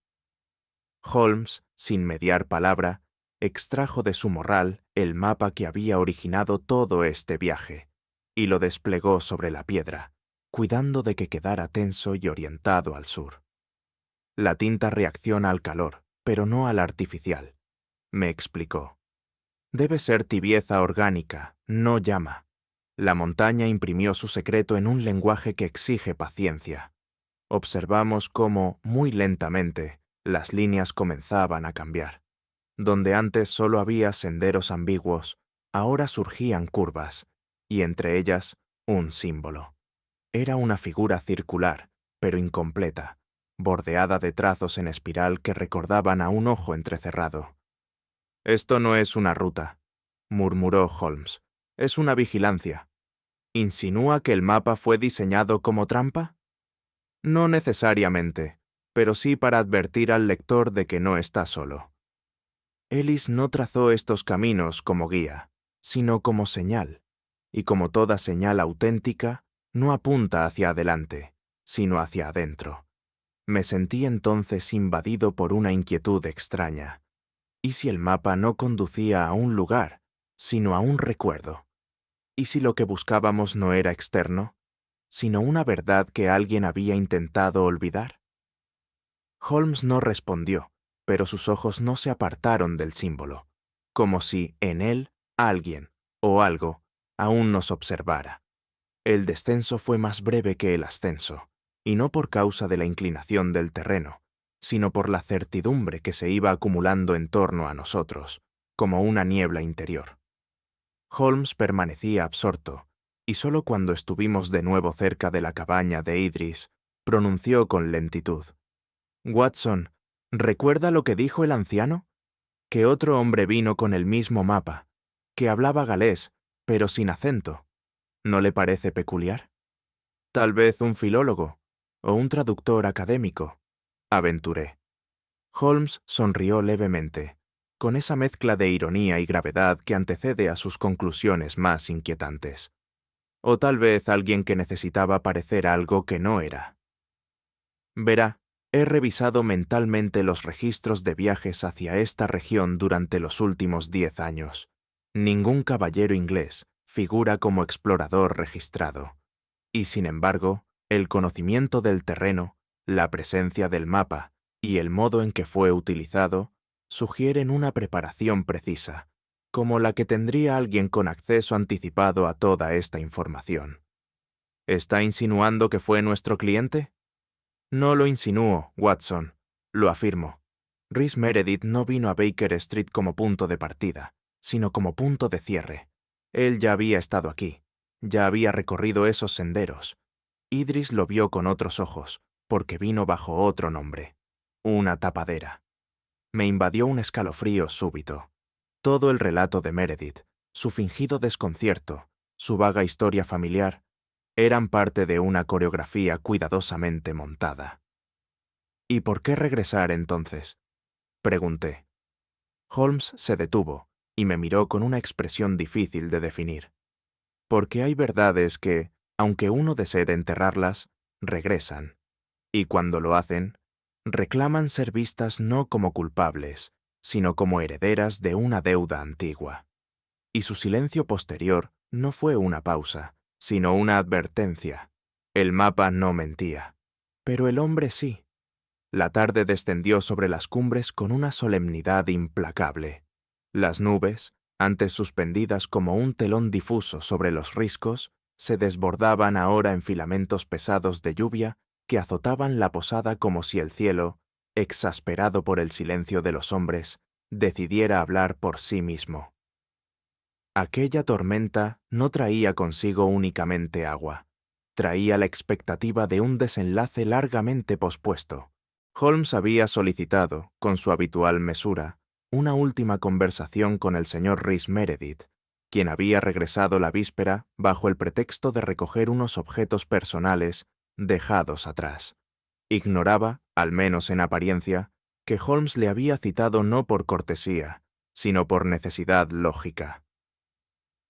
Holmes, sin mediar palabra, extrajo de su morral el mapa que había originado todo este viaje y lo desplegó sobre la piedra, cuidando de que quedara tenso y orientado al sur. «La tinta reacciona al calor, pero no al artificial», me explicó. «Debe ser tibieza orgánica, no llama». La montaña imprimió su secreto en un lenguaje que exige paciencia. Observamos cómo, muy lentamente, las líneas comenzaban a cambiar. Donde antes solo había senderos ambiguos, ahora surgían curvas, y entre ellas un símbolo. Era una figura circular, pero incompleta, bordeada de trazos en espiral que recordaban a un ojo entrecerrado. «Esto no es una ruta», murmuró Holmes. «Es una vigilancia. ¿Insinúa que el mapa fue diseñado como trampa?» «No necesariamente, pero sí para advertir al lector de que no está solo. Ellis no trazó estos caminos como guía, sino como señal, y como toda señal auténtica, no apunta hacia adelante, sino hacia adentro. Me sentí entonces invadido por una inquietud extraña. ¿Y si el mapa no conducía a un lugar, sino a un recuerdo? ¿Y si lo que buscábamos no era externo, sino una verdad que alguien había intentado olvidar? Holmes no respondió, pero sus ojos no se apartaron del símbolo, como si en él alguien o algo aún nos observara. El descenso fue más breve que el ascenso, y no por causa de la inclinación del terreno, sino por la certidumbre que se iba acumulando en torno a nosotros, como una niebla interior. Holmes permanecía absorto, y solo cuando estuvimos de nuevo cerca de la cabaña de Idris, pronunció con lentitud: «Watson, ¿recuerda lo que dijo el anciano? Que otro hombre vino con el mismo mapa, que hablaba galés, pero sin acento. ¿No le parece peculiar? Tal vez un filólogo o un traductor académico», aventuré. Holmes sonrió levemente, con esa mezcla de ironía y gravedad que antecede a sus conclusiones más inquietantes. O tal vez alguien que necesitaba parecer algo que no era. «Verá, he revisado mentalmente los registros de viajes hacia esta región durante los últimos 10 años. Ningún caballero inglés figura como explorador registrado. Y sin embargo, el conocimiento del terreno, la presencia del mapa y el modo en que fue utilizado sugieren una preparación precisa, como la que tendría alguien con acceso anticipado a toda esta información. ¿Está insinuando que fue nuestro cliente? No lo insinúo, Watson, lo afirmo. Rhys Meredith no vino a Baker Street como punto de partida, sino como punto de cierre. Él ya había estado aquí, ya había recorrido esos senderos. Idris lo vio con otros ojos, porque vino bajo otro nombre. Una tapadera. Me invadió un escalofrío súbito. Todo el relato de Meredith, su fingido desconcierto, su vaga historia familiar, eran parte de una coreografía cuidadosamente montada. «¿Y por qué regresar entonces?», pregunté. Holmes se detuvo y me miró con una expresión difícil de definir. «Porque hay verdades que, aunque uno desee enterrarlas, regresan, y cuando lo hacen, reclaman ser vistas no como culpables, sino como herederas de una deuda antigua. Y su silencio posterior no fue una pausa, sino una advertencia. El mapa no mentía, pero el hombre sí. La tarde descendió sobre las cumbres con una solemnidad implacable. Las nubes, antes suspendidas como un telón difuso sobre los riscos, se desbordaban ahora en filamentos pesados de lluvia que azotaban la posada como si el cielo, exasperado por el silencio de los hombres, decidiera hablar por sí mismo. Aquella tormenta no traía consigo únicamente agua, traía la expectativa de un desenlace largamente pospuesto. Holmes había solicitado, con su habitual mesura, una última conversación con el señor Rhys Meredith, quien había regresado la víspera bajo el pretexto de recoger unos objetos personales dejados atrás. Ignoraba, al menos en apariencia, que Holmes le había citado no por cortesía, sino por necesidad lógica.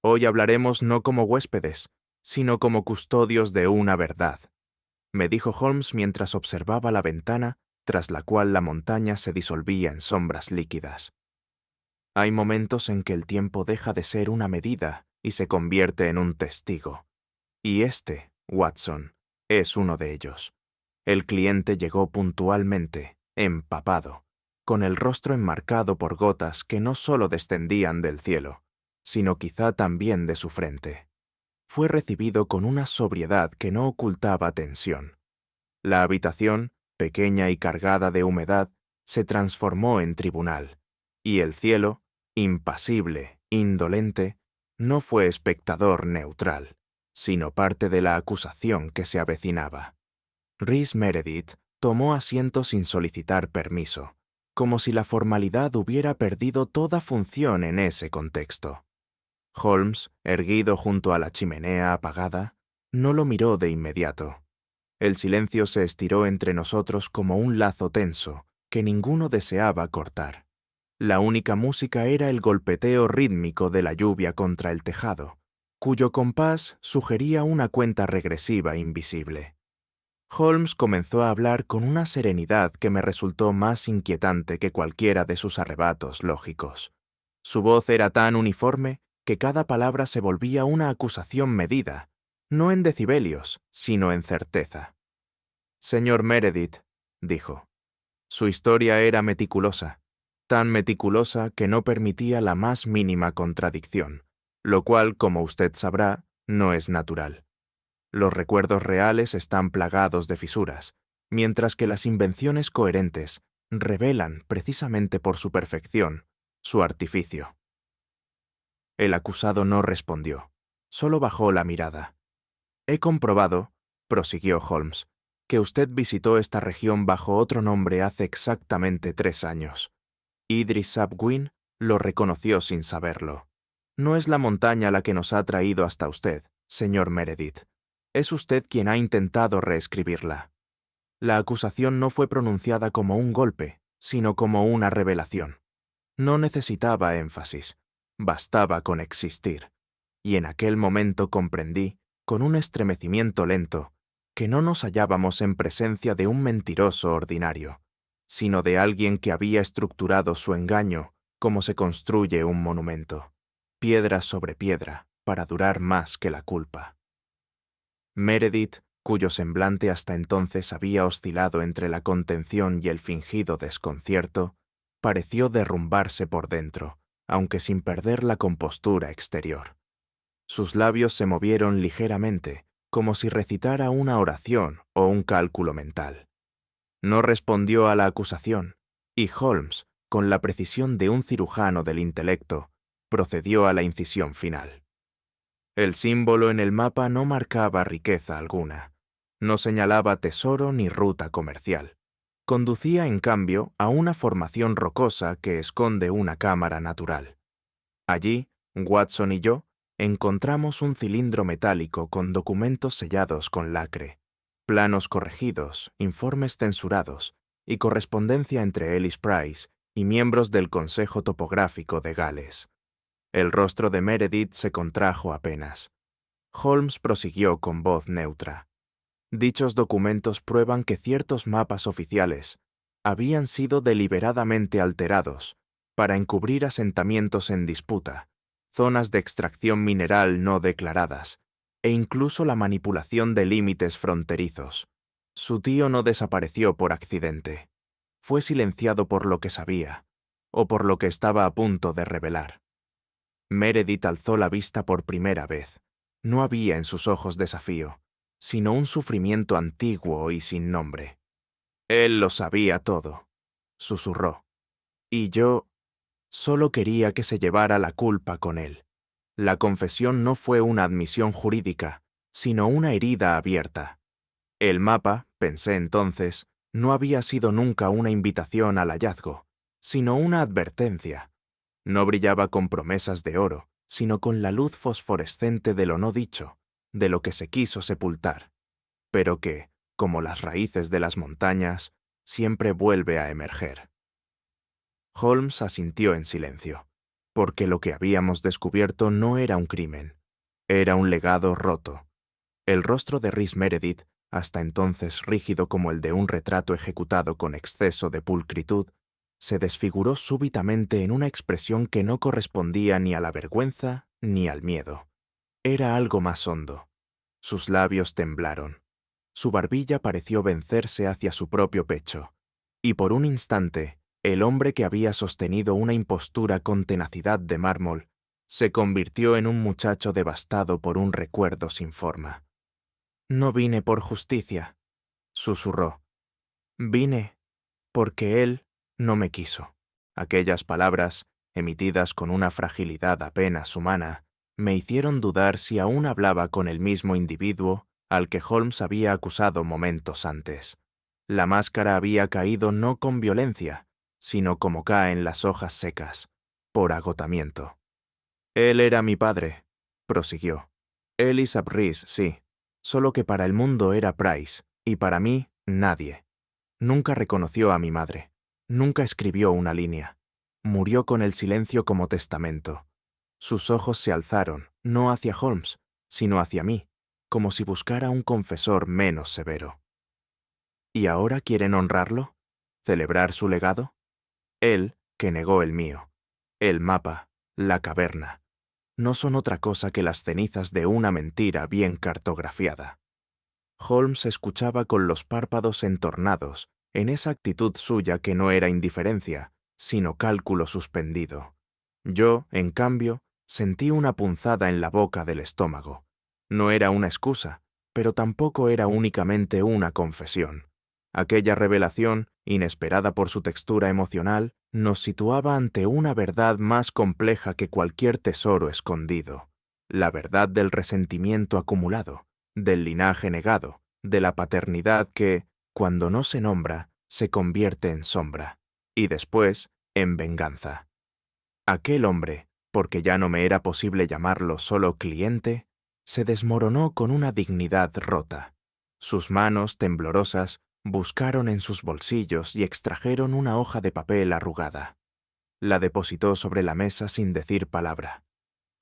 «Hoy hablaremos no como huéspedes, sino como custodios de una verdad», me dijo Holmes mientras observaba la ventana tras la cual la montaña se disolvía en sombras líquidas. «Hay momentos en que el tiempo deja de ser una medida y se convierte en un testigo. Y este, Watson, es uno de ellos. El cliente llegó puntualmente, empapado, con el rostro enmarcado por gotas que no solo descendían del cielo, sino quizá también de su frente. Fue recibido con una sobriedad que no ocultaba tensión. La habitación, pequeña y cargada de humedad, se transformó en tribunal, y el cielo, impasible, indolente, no fue espectador neutral, sino parte de la acusación que se avecinaba. Rhys Meredith tomó asiento sin solicitar permiso, como si la formalidad hubiera perdido toda función en ese contexto. Holmes, erguido junto a la chimenea apagada, no lo miró de inmediato. El silencio se estiró entre nosotros como un lazo tenso que ninguno deseaba cortar. La única música era el golpeteo rítmico de la lluvia contra el tejado, cuyo compás sugería una cuenta regresiva invisible. Holmes comenzó a hablar con una serenidad que me resultó más inquietante que cualquiera de sus arrebatos lógicos. Su voz era tan uniforme que cada palabra se volvía una acusación medida, no en decibelios, sino en certeza. «Señor Meredith», dijo, «su historia era meticulosa, tan meticulosa que no permitía la más mínima contradicción, lo cual, como usted sabrá, no es natural. Los recuerdos reales están plagados de fisuras, mientras que las invenciones coherentes revelan, precisamente por su perfección, su artificio». El acusado no respondió, solo bajó la mirada. «He comprobado», prosiguió Holmes, «que usted visitó esta región bajo otro nombre hace exactamente 3 años. Idris Ap Gwyn lo reconoció sin saberlo. No es la montaña la que nos ha traído hasta usted, señor Meredith. Es usted quien ha intentado reescribirla». La acusación no fue pronunciada como un golpe, sino como una revelación. No necesitaba énfasis, bastaba con existir. Y en aquel momento comprendí, con un estremecimiento lento, que no nos hallábamos en presencia de un mentiroso ordinario, sino de alguien que había estructurado su engaño como se construye un monumento, piedra sobre piedra, para durar más que la culpa. Meredith, cuyo semblante hasta entonces había oscilado entre la contención y el fingido desconcierto, pareció derrumbarse por dentro, aunque sin perder la compostura exterior. Sus labios se movieron ligeramente, como si recitara una oración o un cálculo mental. No respondió a la acusación, y Holmes, con la precisión de un cirujano del intelecto, procedió a la incisión final. El símbolo en el mapa no marcaba riqueza alguna, no señalaba tesoro ni ruta comercial. Conducía, en cambio, a una formación rocosa que esconde una cámara natural. Allí, Watson y yo encontramos un cilindro metálico con documentos sellados con lacre, planos corregidos, informes censurados y correspondencia entre Ellis Price y miembros del Consejo Topográfico de Gales. El rostro de Meredith se contrajo apenas. Holmes prosiguió con voz neutra. Dichos documentos prueban que ciertos mapas oficiales habían sido deliberadamente alterados para encubrir asentamientos en disputa, zonas de extracción mineral no declaradas, e incluso la manipulación de límites fronterizos. Su tío no desapareció por accidente. Fue silenciado por lo que sabía, o por lo que estaba a punto de revelar. Meredith alzó la vista por primera vez. No había en sus ojos desafío, sino un sufrimiento antiguo y sin nombre. «Él lo sabía todo», susurró. «Y yo solo quería que se llevara la culpa con él». La confesión no fue una admisión jurídica, sino una herida abierta. El mapa, pensé entonces, no había sido nunca una invitación al hallazgo, sino una advertencia. No brillaba con promesas de oro, sino con la luz fosforescente de lo no dicho, de lo que se quiso sepultar, pero que, como las raíces de las montañas, siempre vuelve a emerger. Holmes asintió en silencio, porque lo que habíamos descubierto no era un crimen, era un legado roto. El rostro de Rhys Meredith, hasta entonces rígido como el de un retrato ejecutado con exceso de pulcritud, se desfiguró súbitamente en una expresión que no correspondía ni a la vergüenza ni al miedo. Era algo más hondo. Sus labios temblaron. Su barbilla pareció vencerse hacia su propio pecho, y por un instante, el hombre que había sostenido una impostura con tenacidad de mármol se convirtió en un muchacho devastado por un recuerdo sin forma. «No vine por justicia», susurró. «Vine porque él no me quiso». Aquellas palabras, emitidas con una fragilidad apenas humana, me hicieron dudar si aún hablaba con el mismo individuo al que Holmes había acusado momentos antes. La máscara había caído no con violencia, sino como caen las hojas secas, por agotamiento. «Él era mi padre», prosiguió. «Ellis ap Rees, sí, solo que para el mundo era Price, y para mí, nadie. Nunca reconoció a mi madre. Nunca escribió una línea. Murió con el silencio como testamento. Sus ojos se alzaron, no hacia Holmes, sino hacia mí, como si buscara un confesor menos severo. ¿Y ahora quieren honrarlo? ¿Celebrar su legado? Él, que negó el mío. El mapa, la caverna, no son otra cosa que las cenizas de una mentira bien cartografiada». Holmes escuchaba con los párpados entornados, en esa actitud suya que no era indiferencia, sino cálculo suspendido. Yo, en cambio, sentí una punzada en la boca del estómago. No era una excusa, pero tampoco era únicamente una confesión. Aquella revelación, inesperada por su textura emocional, nos situaba ante una verdad más compleja que cualquier tesoro escondido. La verdad del resentimiento acumulado, del linaje negado, de la paternidad que, cuando no se nombra, se convierte en sombra, y después en venganza. Aquel hombre, porque ya no me era posible llamarlo solo cliente, se desmoronó con una dignidad rota. Sus manos, temblorosas, buscaron en sus bolsillos y extrajeron una hoja de papel arrugada. La depositó sobre la mesa sin decir palabra.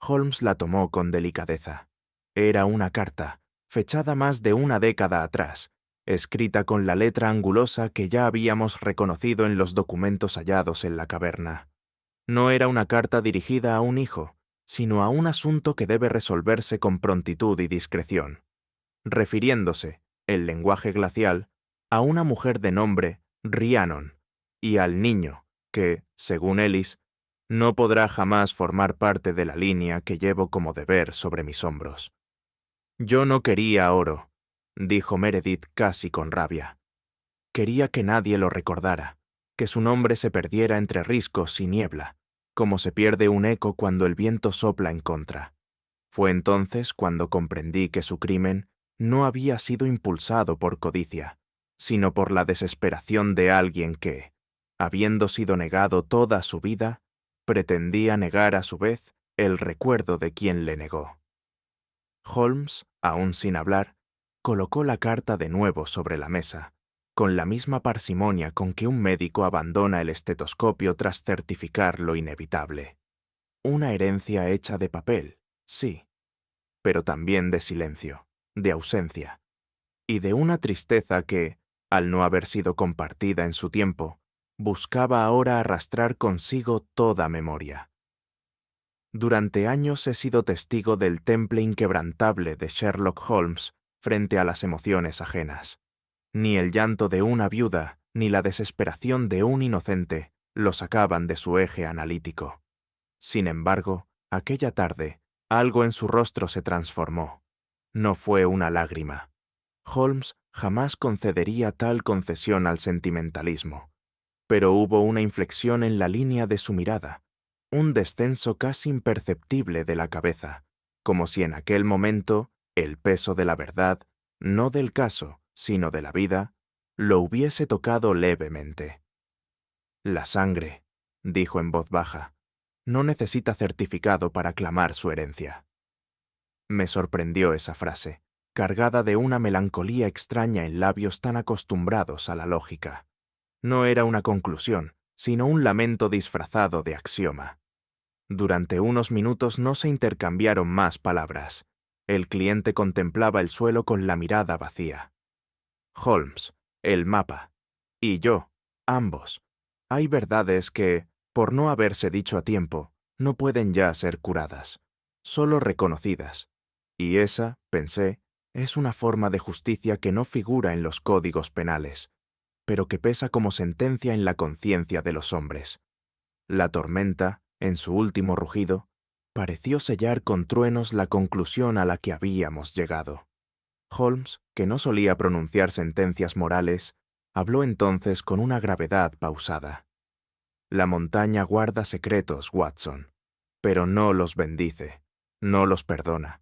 Holmes la tomó con delicadeza. Era una carta, fechada más de una década atrás, escrita con la letra angulosa que ya habíamos reconocido en los documentos hallados en la caverna. No era una carta dirigida a un hijo, sino a un asunto que debe resolverse con prontitud y discreción, refiriéndose, en lenguaje glacial, a una mujer de nombre Rhiannon y al niño, que, según Ellis, no podrá jamás formar parte de la línea que llevo como deber sobre mis hombros. «Yo no quería oro», dijo Meredith casi con rabia. «Quería que nadie lo recordara, que su nombre se perdiera entre riscos y niebla, como se pierde un eco cuando el viento sopla en contra. Fue entonces cuando comprendí que su crimen no había sido impulsado por codicia, sino por la desesperación de alguien que, habiendo sido negado toda su vida, pretendía negar a su vez el recuerdo de quien le negó». Holmes, aún sin hablar, colocó la carta de nuevo sobre la mesa, con la misma parsimonia con que un médico abandona el estetoscopio tras certificar lo inevitable. Una herencia hecha de papel, sí, pero también de silencio, de ausencia, y de una tristeza que, al no haber sido compartida en su tiempo, buscaba ahora arrastrar consigo toda memoria. Durante años he sido testigo del temple inquebrantable de Sherlock Holmes frente a las emociones ajenas. Ni el llanto de una viuda ni la desesperación de un inocente lo sacaban de su eje analítico. Sin embargo, aquella tarde, algo en su rostro se transformó. No fue una lágrima. Holmes jamás concedería tal concesión al sentimentalismo, pero hubo una inflexión en la línea de su mirada, un descenso casi imperceptible de la cabeza, como si en aquel momento el peso de la verdad, no del caso, sino de la vida, lo hubiese tocado levemente. «La sangre», dijo en voz baja, «no necesita certificado para clamar su herencia». Me sorprendió esa frase, cargada de una melancolía extraña en labios tan acostumbrados a la lógica. No era una conclusión, sino un lamento disfrazado de axioma. Durante unos minutos no se intercambiaron más palabras. El cliente contemplaba el suelo con la mirada vacía. Holmes, el mapa, y yo, ambos. Hay verdades que, por no haberse dicho a tiempo, no pueden ya ser curadas, solo reconocidas. Y esa, pensé, es una forma de justicia que no figura en los códigos penales, pero que pesa como sentencia en la conciencia de los hombres. La tormenta, en su último rugido, pareció sellar con truenos la conclusión a la que habíamos llegado. Holmes, que no solía pronunciar sentencias morales, habló entonces con una gravedad pausada. «La montaña guarda secretos, Watson, pero no los bendice. No los perdona,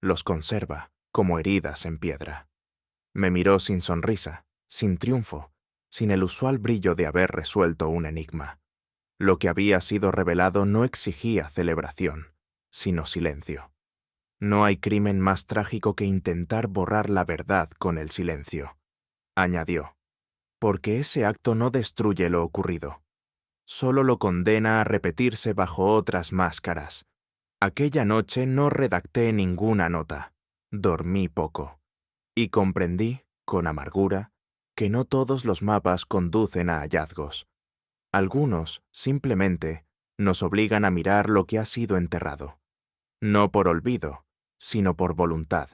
los conserva como heridas en piedra. Me miró sin sonrisa, sin triunfo, sin el usual brillo de haber resuelto un enigma. Lo que había sido revelado no exigía celebración, sino silencio. No hay crimen más trágico que intentar borrar la verdad con el silencio, añadió, porque ese acto no destruye lo ocurrido, solo lo condena a repetirse bajo otras máscaras. Aquella noche no redacté ninguna nota, dormí poco, y comprendí, con amargura, que no todos los mapas conducen a hallazgos. Algunos, simplemente, nos obligan a mirar lo que ha sido enterrado, no por olvido, sino por voluntad,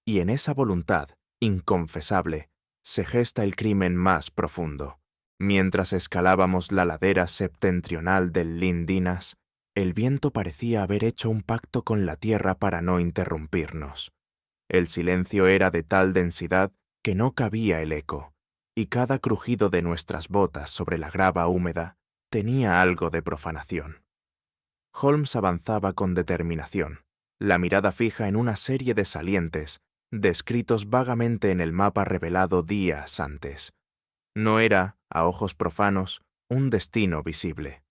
y en esa voluntad, inconfesable, se gesta el crimen más profundo. Mientras escalábamos la ladera septentrional del Lindinas, el viento parecía haber hecho un pacto con la tierra para no interrumpirnos. El silencio era de tal densidad que no cabía el eco, y cada crujido de nuestras botas sobre la grava húmeda tenía algo de profanación. Holmes avanzaba con determinación, la mirada fija en una serie de salientes, descritos vagamente en el mapa revelado días antes. No era, a ojos profanos, un destino visible.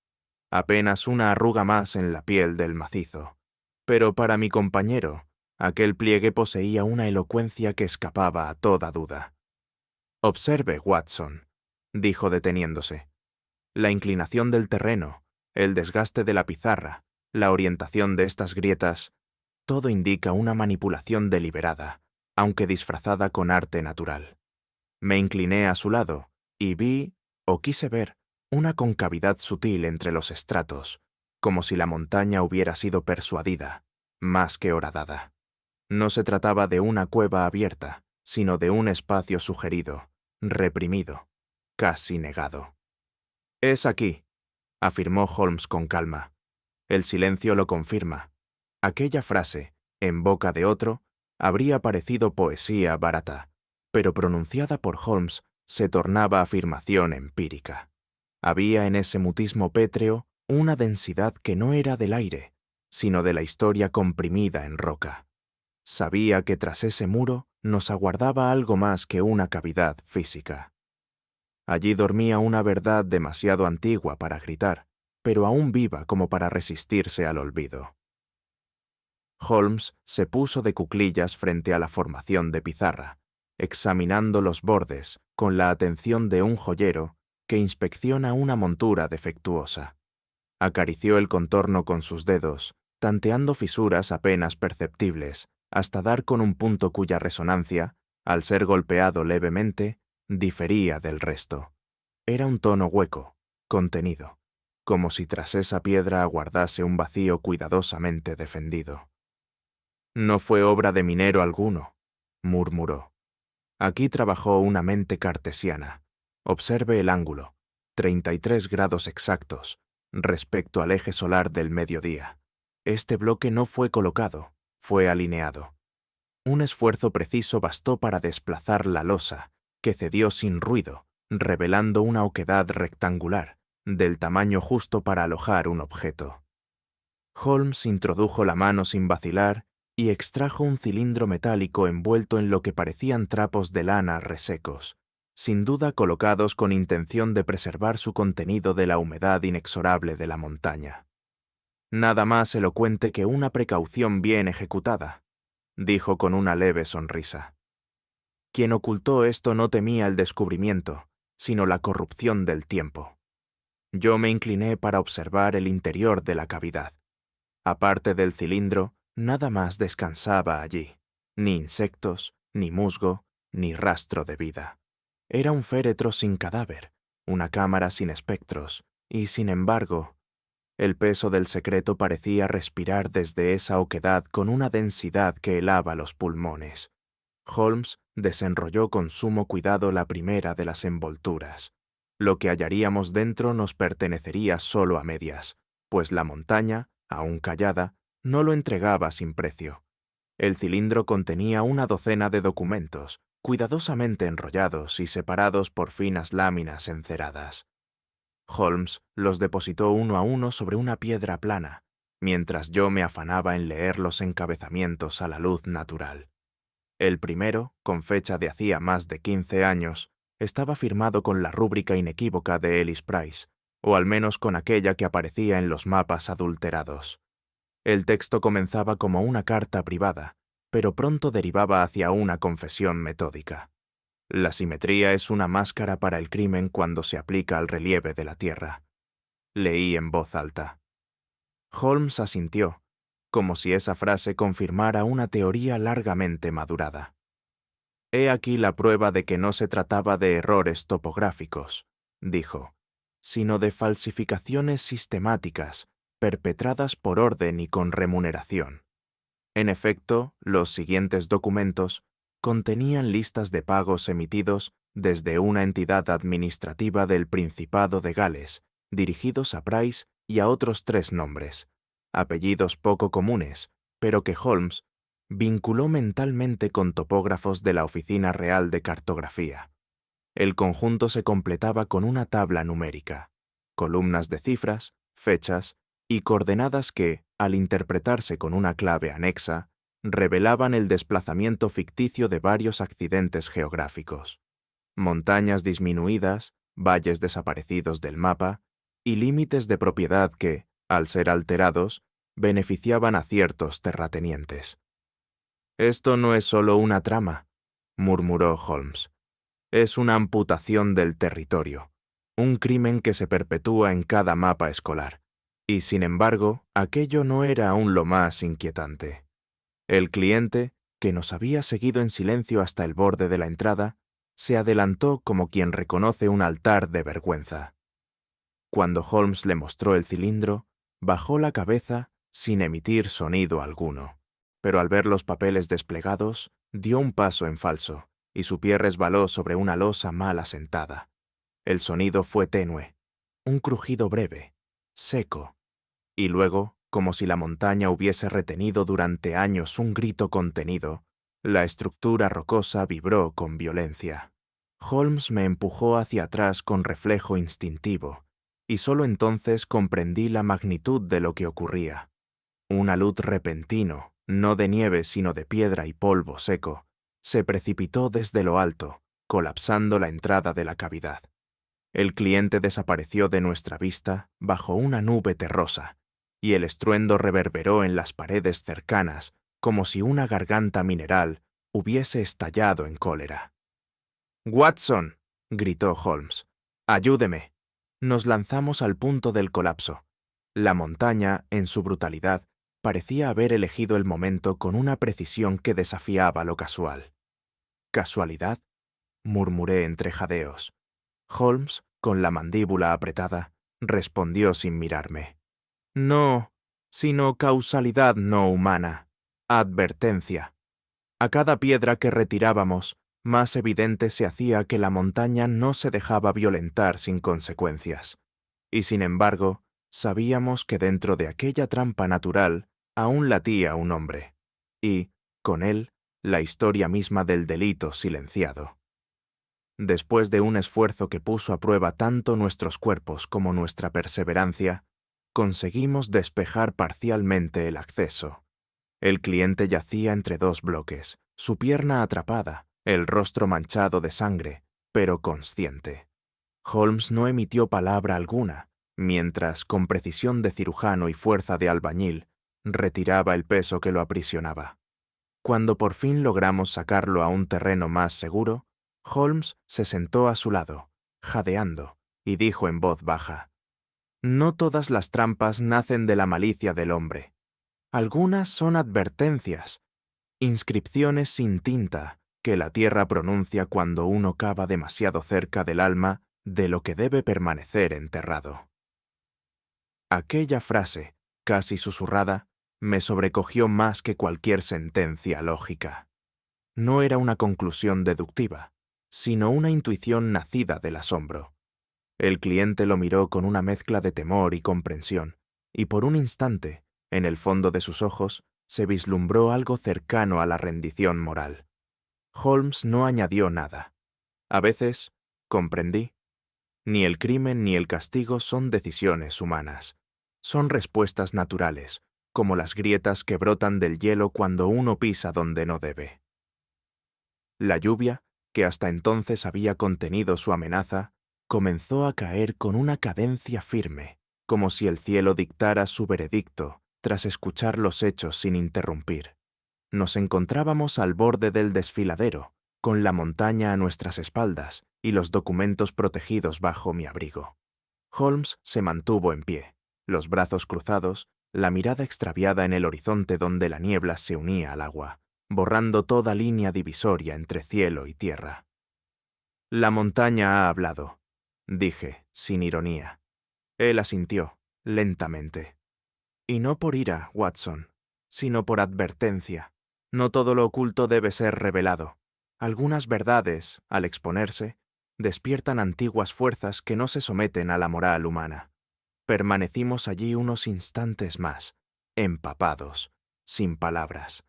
Apenas una arruga más en la piel del macizo. Pero para mi compañero, aquel pliegue poseía una elocuencia que escapaba a toda duda. «Observe, Watson», dijo deteniéndose. «La inclinación del terreno, el desgaste de la pizarra, la orientación de estas grietas, todo indica una manipulación deliberada, aunque disfrazada con arte natural». Me incliné a su lado y vi, o quise ver, una concavidad sutil entre los estratos, como si la montaña hubiera sido persuadida, más que horadada. No se trataba de una cueva abierta, sino de un espacio sugerido, reprimido, casi negado. «Es aquí», afirmó Holmes con calma. El silencio lo confirma. Aquella frase, en boca de otro, habría parecido poesía barata, pero pronunciada por Holmes se tornaba afirmación empírica. Había en ese mutismo pétreo una densidad que no era del aire, sino de la historia comprimida en roca. Sabía que tras ese muro nos aguardaba algo más que una cavidad física. Allí dormía una verdad demasiado antigua para gritar, pero aún viva como para resistirse al olvido. Holmes se puso de cuclillas frente a la formación de pizarra, examinando los bordes con la atención de un joyero que inspecciona una montura defectuosa. Acarició el contorno con sus dedos, tanteando fisuras apenas perceptibles, hasta dar con un punto cuya resonancia, al ser golpeado levemente, difería del resto. Era un tono hueco, contenido, como si tras esa piedra aguardase un vacío cuidadosamente defendido. «No fue obra de minero alguno», murmuró. «Aquí trabajó una mente cartesiana. Observe el ángulo, 33 grados exactos, respecto al eje solar del mediodía. Este bloque no fue colocado, fue alineado. Un esfuerzo preciso bastó para desplazar la losa, que cedió sin ruido, revelando una oquedad rectangular, del tamaño justo para alojar un objeto». Holmes introdujo la mano sin vacilar y extrajo un cilindro metálico envuelto en lo que parecían trapos de lana resecos, sin duda colocados con intención de preservar su contenido de la humedad inexorable de la montaña. «Nada más elocuente que una precaución bien ejecutada», dijo con una leve sonrisa. «Quien ocultó esto no temía el descubrimiento, sino la corrupción del tiempo». Yo me incliné para observar el interior de la cavidad. Aparte del cilindro, nada más descansaba allí, ni insectos, ni musgo, ni rastro de vida. Era un féretro sin cadáver, una cámara sin espectros, y sin embargo, el peso del secreto parecía respirar desde esa oquedad con una densidad que helaba los pulmones. Holmes desenrolló con sumo cuidado la primera de las envolturas. Lo que hallaríamos dentro nos pertenecería solo a medias, pues la montaña, aún callada, no lo entregaba sin precio. El cilindro contenía una docena de documentos, cuidadosamente enrollados y separados por finas láminas enceradas. Holmes los depositó uno a uno sobre una piedra plana, mientras yo me afanaba en leer los encabezamientos a la luz natural. El primero, con fecha de hacía más de 15 años, estaba firmado con la rúbrica inequívoca de Ellis Price, o al menos con aquella que aparecía en los mapas adulterados. El texto comenzaba como una carta privada, pero pronto derivaba hacia una confesión metódica. La simetría es una máscara para el crimen cuando se aplica al relieve de la Tierra. Leí en voz alta. Holmes asintió, como si esa frase confirmara una teoría largamente madurada. «He aquí la prueba de que no se trataba de errores topográficos», dijo, «sino de falsificaciones sistemáticas, perpetradas por orden y con remuneración». En efecto, los siguientes documentos contenían listas de pagos emitidos desde una entidad administrativa del Principado de Gales, dirigidos a Price y a otros 3 nombres, apellidos poco comunes, pero que Holmes vinculó mentalmente con topógrafos de la Oficina Real de Cartografía. El conjunto se completaba con una tabla numérica, columnas de cifras, fechas y coordenadas que, al interpretarse con una clave anexa, revelaban el desplazamiento ficticio de varios accidentes geográficos, montañas disminuidas, valles desaparecidos del mapa y límites de propiedad que, al ser alterados, beneficiaban a ciertos terratenientes. «Esto no es solo una trama», murmuró Holmes. «Es una amputación del territorio, un crimen que se perpetúa en cada mapa escolar. Y sin embargo, aquello no era aún lo más inquietante. El cliente, que nos había seguido en silencio hasta el borde de la entrada, se adelantó como quien reconoce un altar de vergüenza. Cuando Holmes le mostró el cilindro, bajó la cabeza sin emitir sonido alguno, pero al ver los papeles desplegados, dio un paso en falso, y su pie resbaló sobre una losa mal asentada. El sonido fue tenue, un crujido breve, seco, y luego, como si la montaña hubiese retenido durante años un grito contenido, la estructura rocosa vibró con violencia. Holmes me empujó hacia atrás con reflejo instintivo, y solo entonces comprendí la magnitud de lo que ocurría. Un alud repentino, no de nieve sino de piedra y polvo seco, se precipitó desde lo alto, colapsando la entrada de la cavidad. El cliente desapareció de nuestra vista bajo una nube terrosa, y el estruendo reverberó en las paredes cercanas como si una garganta mineral hubiese estallado en cólera. «Watson», gritó Holmes, «ayúdeme». Nos lanzamos al punto del colapso. La montaña, en su brutalidad, parecía haber elegido el momento con una precisión que desafiaba lo casual. «¿Casualidad?», murmuré entre jadeos. Holmes, con la mandíbula apretada, respondió sin mirarme. «No, sino causalidad no humana. Advertencia. A cada piedra que retirábamos, más evidente se hacía que la montaña no se dejaba violentar sin consecuencias. Y sin embargo, sabíamos que dentro de aquella trampa natural aún latía un hombre, y, con él, la historia misma del delito silenciado. Después de un esfuerzo que puso a prueba tanto nuestros cuerpos como nuestra perseverancia, conseguimos despejar parcialmente el acceso. El cliente yacía entre 2 bloques, su pierna atrapada, el rostro manchado de sangre, pero consciente. Holmes no emitió palabra alguna, mientras, con precisión de cirujano y fuerza de albañil, retiraba el peso que lo aprisionaba. Cuando por fin logramos sacarlo a un terreno más seguro, Holmes se sentó a su lado, jadeando, y dijo en voz baja: «No todas las trampas nacen de la malicia del hombre. Algunas son advertencias, inscripciones sin tinta que la tierra pronuncia cuando uno cava demasiado cerca del alma de lo que debe permanecer enterrado». Aquella frase, casi susurrada, me sobrecogió más que cualquier sentencia lógica. No era una conclusión deductiva, sino una intuición nacida del asombro. El cliente lo miró con una mezcla de temor y comprensión, y por un instante, en el fondo de sus ojos, se vislumbró algo cercano a la rendición moral. Holmes no añadió nada. A veces, comprendí, ni el crimen ni el castigo son decisiones humanas. Son respuestas naturales, como las grietas que brotan del hielo cuando uno pisa donde no debe. La lluvia, que hasta entonces había contenido su amenaza, comenzó a caer con una cadencia firme, como si el cielo dictara su veredicto tras escuchar los hechos sin interrumpir. Nos encontrábamos al borde del desfiladero, con la montaña a nuestras espaldas y los documentos protegidos bajo mi abrigo. Holmes se mantuvo en pie, los brazos cruzados, la mirada extraviada en el horizonte donde la niebla se unía al agua, borrando toda línea divisoria entre cielo y tierra. «La montaña ha hablado», dije, sin ironía. Él asintió, lentamente. «Y no por ira, Watson, sino por advertencia. No todo lo oculto debe ser revelado. Algunas verdades, al exponerse, despiertan antiguas fuerzas que no se someten a la moral humana». Permanecimos allí unos instantes más, empapados, sin palabras.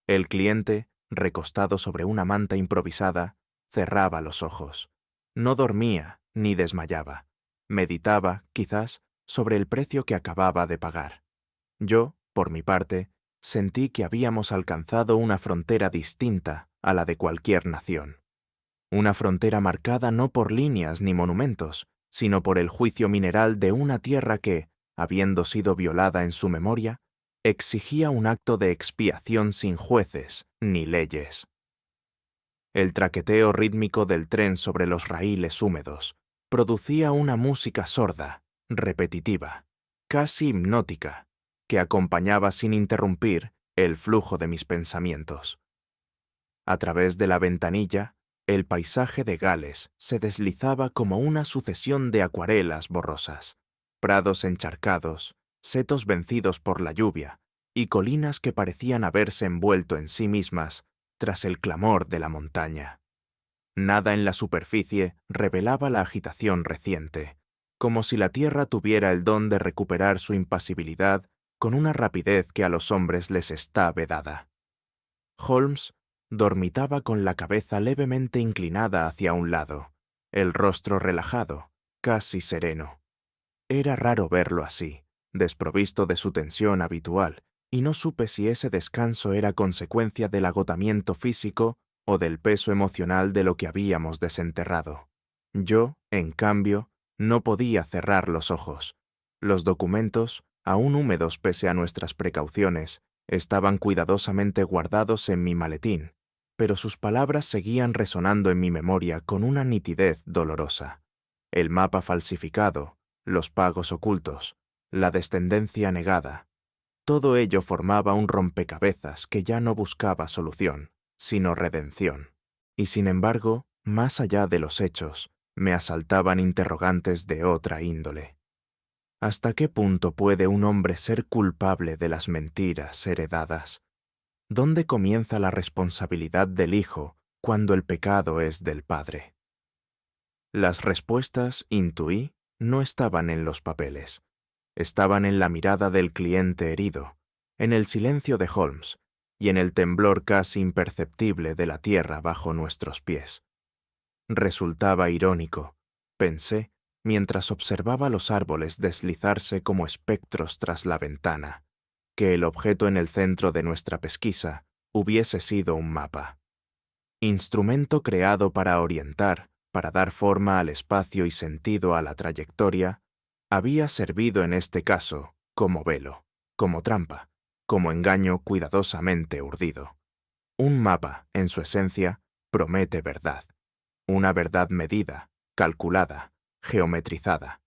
El cliente, recostado sobre una manta improvisada, cerraba los ojos. No dormía ni desmayaba. Meditaba, quizás, sobre el precio que acababa de pagar. Yo, por mi parte, sentí que habíamos alcanzado una frontera distinta a la de cualquier nación. Una frontera marcada no por líneas ni monumentos, sino por el juicio mineral de una tierra que, habiendo sido violada en su memoria, exigía un acto de expiación sin jueces ni leyes. El traqueteo rítmico del tren sobre los raíles húmedos producía una música sorda, repetitiva, casi hipnótica, que acompañaba sin interrumpir el flujo de mis pensamientos. A través de la ventanilla, el paisaje de Gales se deslizaba como una sucesión de acuarelas borrosas, prados encharcados, setos vencidos por la lluvia y colinas que parecían haberse envuelto en sí mismas tras el clamor de la montaña. Nada en la superficie revelaba la agitación reciente, como si la tierra tuviera el don de recuperar su impasibilidad con una rapidez que a los hombres les está vedada. Holmes dormitaba con la cabeza levemente inclinada hacia un lado, el rostro relajado, casi sereno. Era raro verlo así, desprovisto de su tensión habitual, y no supe si ese descanso era consecuencia del agotamiento físico o del peso emocional de lo que habíamos desenterrado. Yo, en cambio, no podía cerrar los ojos. Los documentos, aún húmedos pese a nuestras precauciones, estaban cuidadosamente guardados en mi maletín, pero sus palabras seguían resonando en mi memoria con una nitidez dolorosa. El mapa falsificado, los pagos ocultos, la descendencia negada, todo ello formaba un rompecabezas que ya no buscaba solución, sino redención. Y sin embargo, más allá de los hechos, me asaltaban interrogantes de otra índole. ¿Hasta qué punto puede un hombre ser culpable de las mentiras heredadas? ¿Dónde comienza la responsabilidad del hijo cuando el pecado es del padre? Las respuestas, intuí, no estaban en los papeles. Estaban en la mirada del cliente herido, en el silencio de Holmes y en el temblor casi imperceptible de la tierra bajo nuestros pies. Resultaba irónico, pensé, mientras observaba los árboles deslizarse como espectros tras la ventana, que el objeto en el centro de nuestra pesquisa hubiese sido un mapa. Instrumento creado para orientar, para dar forma al espacio y sentido a la trayectoria, había servido en este caso como velo, como trampa, como engaño cuidadosamente urdido. Un mapa, en su esencia, promete verdad. Una verdad medida, calculada, geometrizada.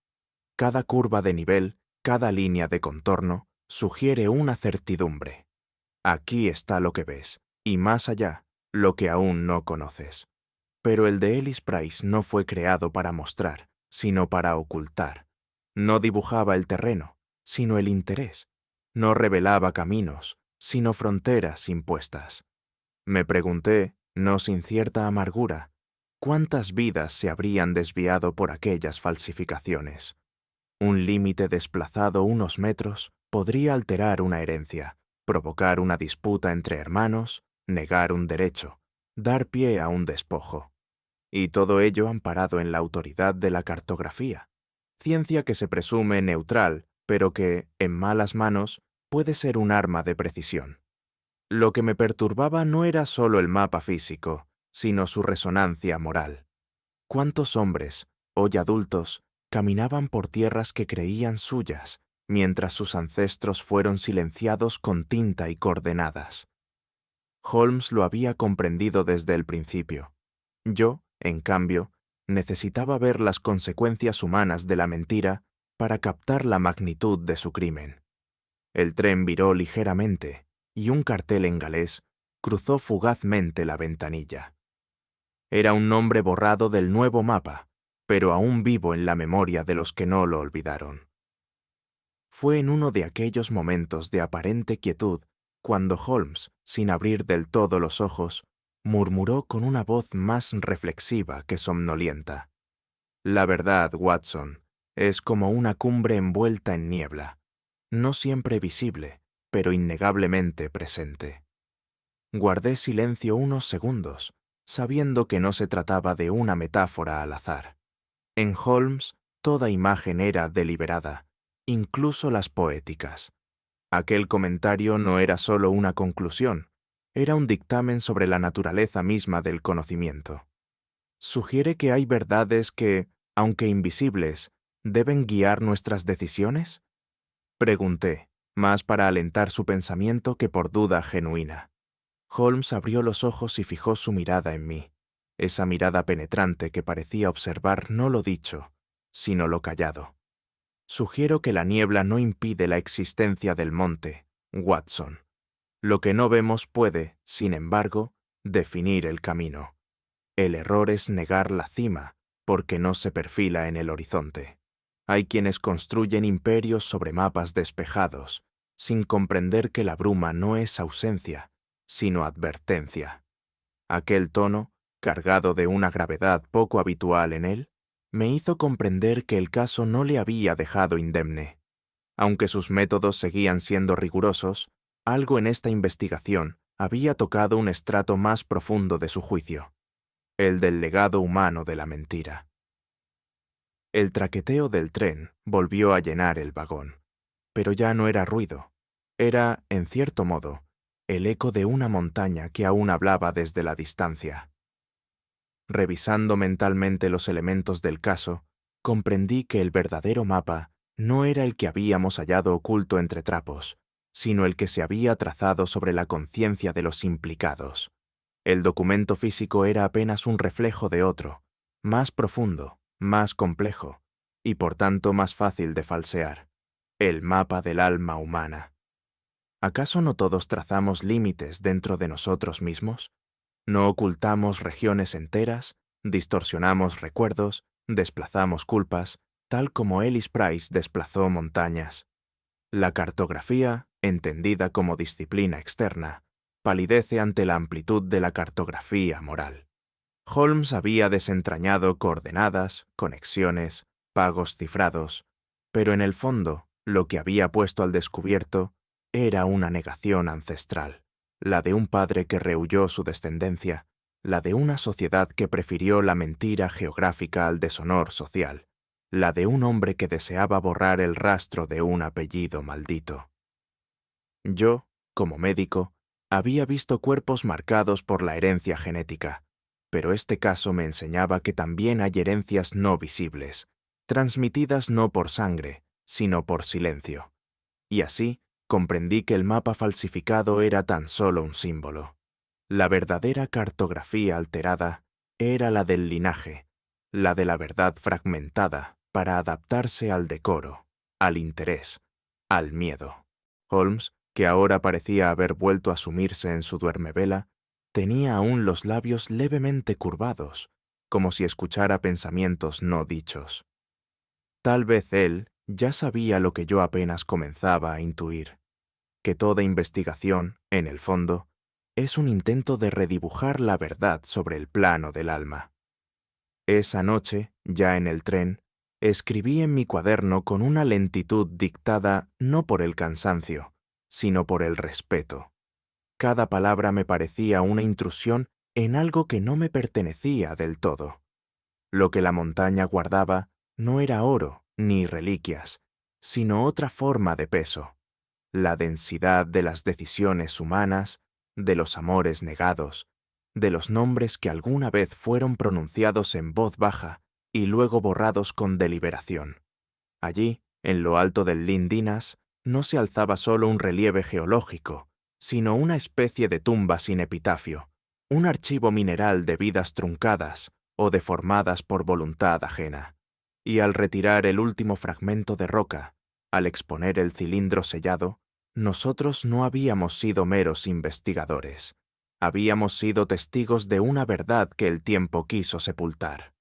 Cada curva de nivel, cada línea de contorno, sugiere una certidumbre. Aquí está lo que ves, y más allá, lo que aún no conoces. Pero el de Ellis Price no fue creado para mostrar, sino para ocultar. No dibujaba el terreno, sino el interés. No revelaba caminos, sino fronteras impuestas. Me pregunté, no sin cierta amargura, ¿cuántas vidas se habrían desviado por aquellas falsificaciones? Un límite desplazado unos metros podría alterar una herencia, provocar una disputa entre hermanos, negar un derecho, dar pie a un despojo. Y todo ello amparado en la autoridad de la cartografía, ciencia que se presume neutral, pero que, en malas manos, puede ser un arma de precisión. Lo que me perturbaba no era solo el mapa físico, sino su resonancia moral. ¿Cuántos hombres, hoy adultos, caminaban por tierras que creían suyas, mientras sus ancestros fueron silenciados con tinta y coordenadas? Holmes lo había comprendido desde el principio. Yo, en cambio, necesitaba ver las consecuencias humanas de la mentira para captar la magnitud de su crimen. El tren viró ligeramente y un cartel en galés cruzó fugazmente la ventanilla. Era un nombre borrado del nuevo mapa, pero aún vivo en la memoria de los que no lo olvidaron. Fue en uno de aquellos momentos de aparente quietud cuando Holmes, sin abrir del todo los ojos, murmuró con una voz más reflexiva que somnolienta: «La verdad, Watson, es como una cumbre envuelta en niebla, no siempre visible, pero innegablemente presente». Guardé silencio unos segundos, sabiendo que no se trataba de una metáfora al azar. En Holmes, toda imagen era deliberada, incluso las poéticas. Aquel comentario no era solo una conclusión, era un dictamen sobre la naturaleza misma del conocimiento. ¿Sugiere que hay verdades que, aunque invisibles, deben guiar nuestras decisiones? Pregunté, más para alentar su pensamiento que por duda genuina. Holmes abrió los ojos y fijó su mirada en mí, esa mirada penetrante que parecía observar no lo dicho, sino lo callado. Sugiero que la niebla no impide la existencia del monte, Watson. Lo que no vemos puede, sin embargo, definir el camino. El error es negar la cima, porque no se perfila en el horizonte. Hay quienes construyen imperios sobre mapas despejados, sin comprender que la bruma no es ausencia, sino advertencia. Aquel tono, cargado de una gravedad poco habitual en él, me hizo comprender que el caso no le había dejado indemne. Aunque sus métodos seguían siendo rigurosos, algo en esta investigación había tocado un estrato más profundo de su juicio, el del legado humano de la mentira. El traqueteo del tren volvió a llenar el vagón, pero ya no era ruido. Era, en cierto modo, el eco de una montaña que aún hablaba desde la distancia. Revisando mentalmente los elementos del caso, comprendí que el verdadero mapa no era el que habíamos hallado oculto entre trapos, sino el que se había trazado sobre la conciencia de los implicados. El documento físico era apenas un reflejo de otro, más profundo, más complejo, y por tanto más fácil de falsear: el mapa del alma humana. ¿Acaso no todos trazamos límites dentro de nosotros mismos? ¿No ocultamos regiones enteras, distorsionamos recuerdos, desplazamos culpas, tal como Ellis Price desplazó montañas? La cartografía, entendida como disciplina externa, palidece ante la amplitud de la cartografía moral. Holmes había desentrañado coordenadas, conexiones, pagos cifrados, pero en el fondo, lo que había puesto al descubierto era una negación ancestral, la de un padre que rehuyó su descendencia, la de una sociedad que prefirió la mentira geográfica al deshonor social, la de un hombre que deseaba borrar el rastro de un apellido maldito. Yo, como médico, había visto cuerpos marcados por la herencia genética, pero este caso me enseñaba que también hay herencias no visibles, transmitidas no por sangre, sino por silencio. Y así, comprendí que el mapa falsificado era tan solo un símbolo. La verdadera cartografía alterada era la del linaje, la de la verdad fragmentada para adaptarse al decoro, al interés, al miedo. Holmes, que ahora parecía haber vuelto a sumirse en su duermevela, tenía aún los labios levemente curvados, como si escuchara pensamientos no dichos. Tal vez él ya sabía lo que yo apenas comenzaba a intuir: que toda investigación, en el fondo, es un intento de redibujar la verdad sobre el plano del alma. Esa noche, ya en el tren, escribí en mi cuaderno con una lentitud dictada no por el cansancio, sino por el respeto. Cada palabra me parecía una intrusión en algo que no me pertenecía del todo. Lo que la montaña guardaba no era oro ni reliquias, sino otra forma de peso: la densidad de las decisiones humanas, de los amores negados, de los nombres que alguna vez fueron pronunciados en voz baja y luego borrados con deliberación. Allí, en lo alto del Lindinas, no se alzaba solo un relieve geológico, sino una especie de tumba sin epitafio, un archivo mineral de vidas truncadas o deformadas por voluntad ajena. Y al retirar el último fragmento de roca, al exponer el cilindro sellado, nosotros no habíamos sido meros investigadores. Habíamos sido testigos de una verdad que el tiempo quiso sepultar.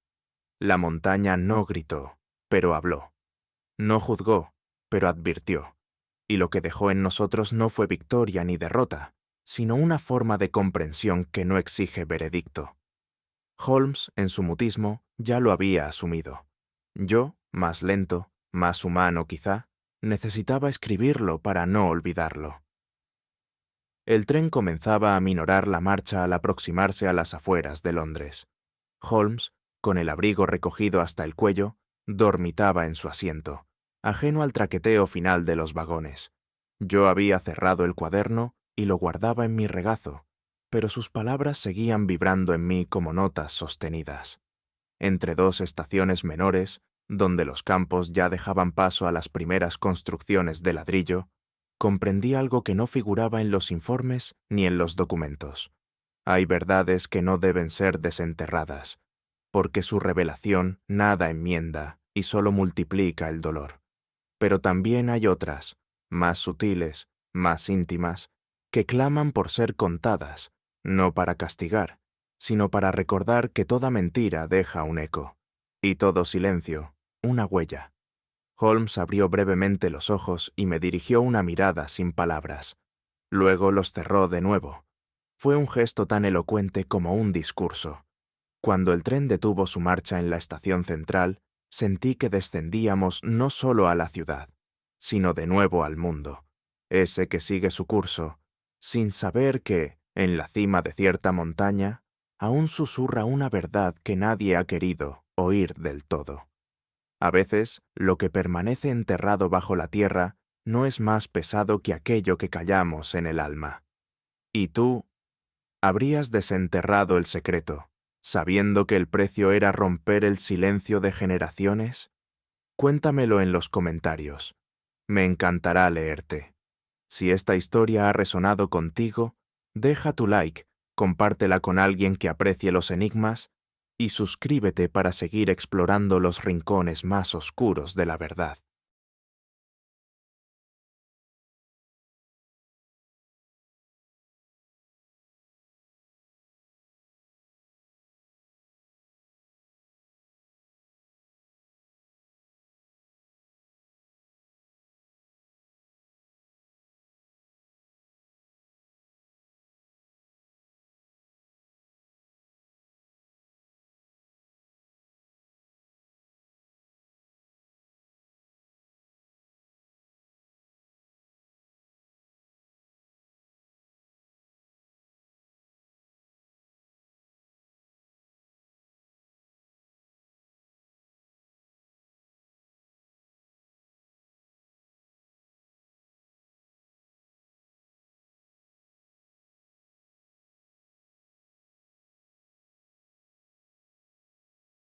La montaña no gritó, pero habló. No juzgó, pero advirtió. Y lo que dejó en nosotros no fue victoria ni derrota, sino una forma de comprensión que no exige veredicto. Holmes, en su mutismo, ya lo había asumido. Yo, más lento, más humano quizá, necesitaba escribirlo para no olvidarlo. El tren comenzaba a minorar la marcha al aproximarse a las afueras de Londres. Holmes, con el abrigo recogido hasta el cuello, dormitaba en su asiento, ajeno al traqueteo final de los vagones. Yo había cerrado el cuaderno y lo guardaba en mi regazo, pero sus palabras seguían vibrando en mí como notas sostenidas. Entre dos estaciones menores, donde los campos ya dejaban paso a las primeras construcciones de ladrillo, comprendí algo que no figuraba en los informes ni en los documentos. Hay verdades que no deben ser desenterradas, porque su revelación nada enmienda y solo multiplica el dolor. Pero también hay otras, más sutiles, más íntimas, que claman por ser contadas, no para castigar, sino para recordar que toda mentira deja un eco, y todo silencio, una huella. Holmes abrió brevemente los ojos y me dirigió una mirada sin palabras. Luego los cerró de nuevo. Fue un gesto tan elocuente como un discurso. Cuando el tren detuvo su marcha en la estación central, sentí que descendíamos no solo a la ciudad, sino de nuevo al mundo, ese que sigue su curso, sin saber que, en la cima de cierta montaña, aún susurra una verdad que nadie ha querido oír del todo. A veces, lo que permanece enterrado bajo la tierra no es más pesado que aquello que callamos en el alma. Y tú, habrías desenterrado el secreto, sabiendo que el precio era romper el silencio de generaciones. Cuéntamelo en los comentarios. Me encantará leerte. Si esta historia ha resonado contigo, deja tu like, compártela con alguien que aprecie los enigmas y suscríbete para seguir explorando los rincones más oscuros de la verdad.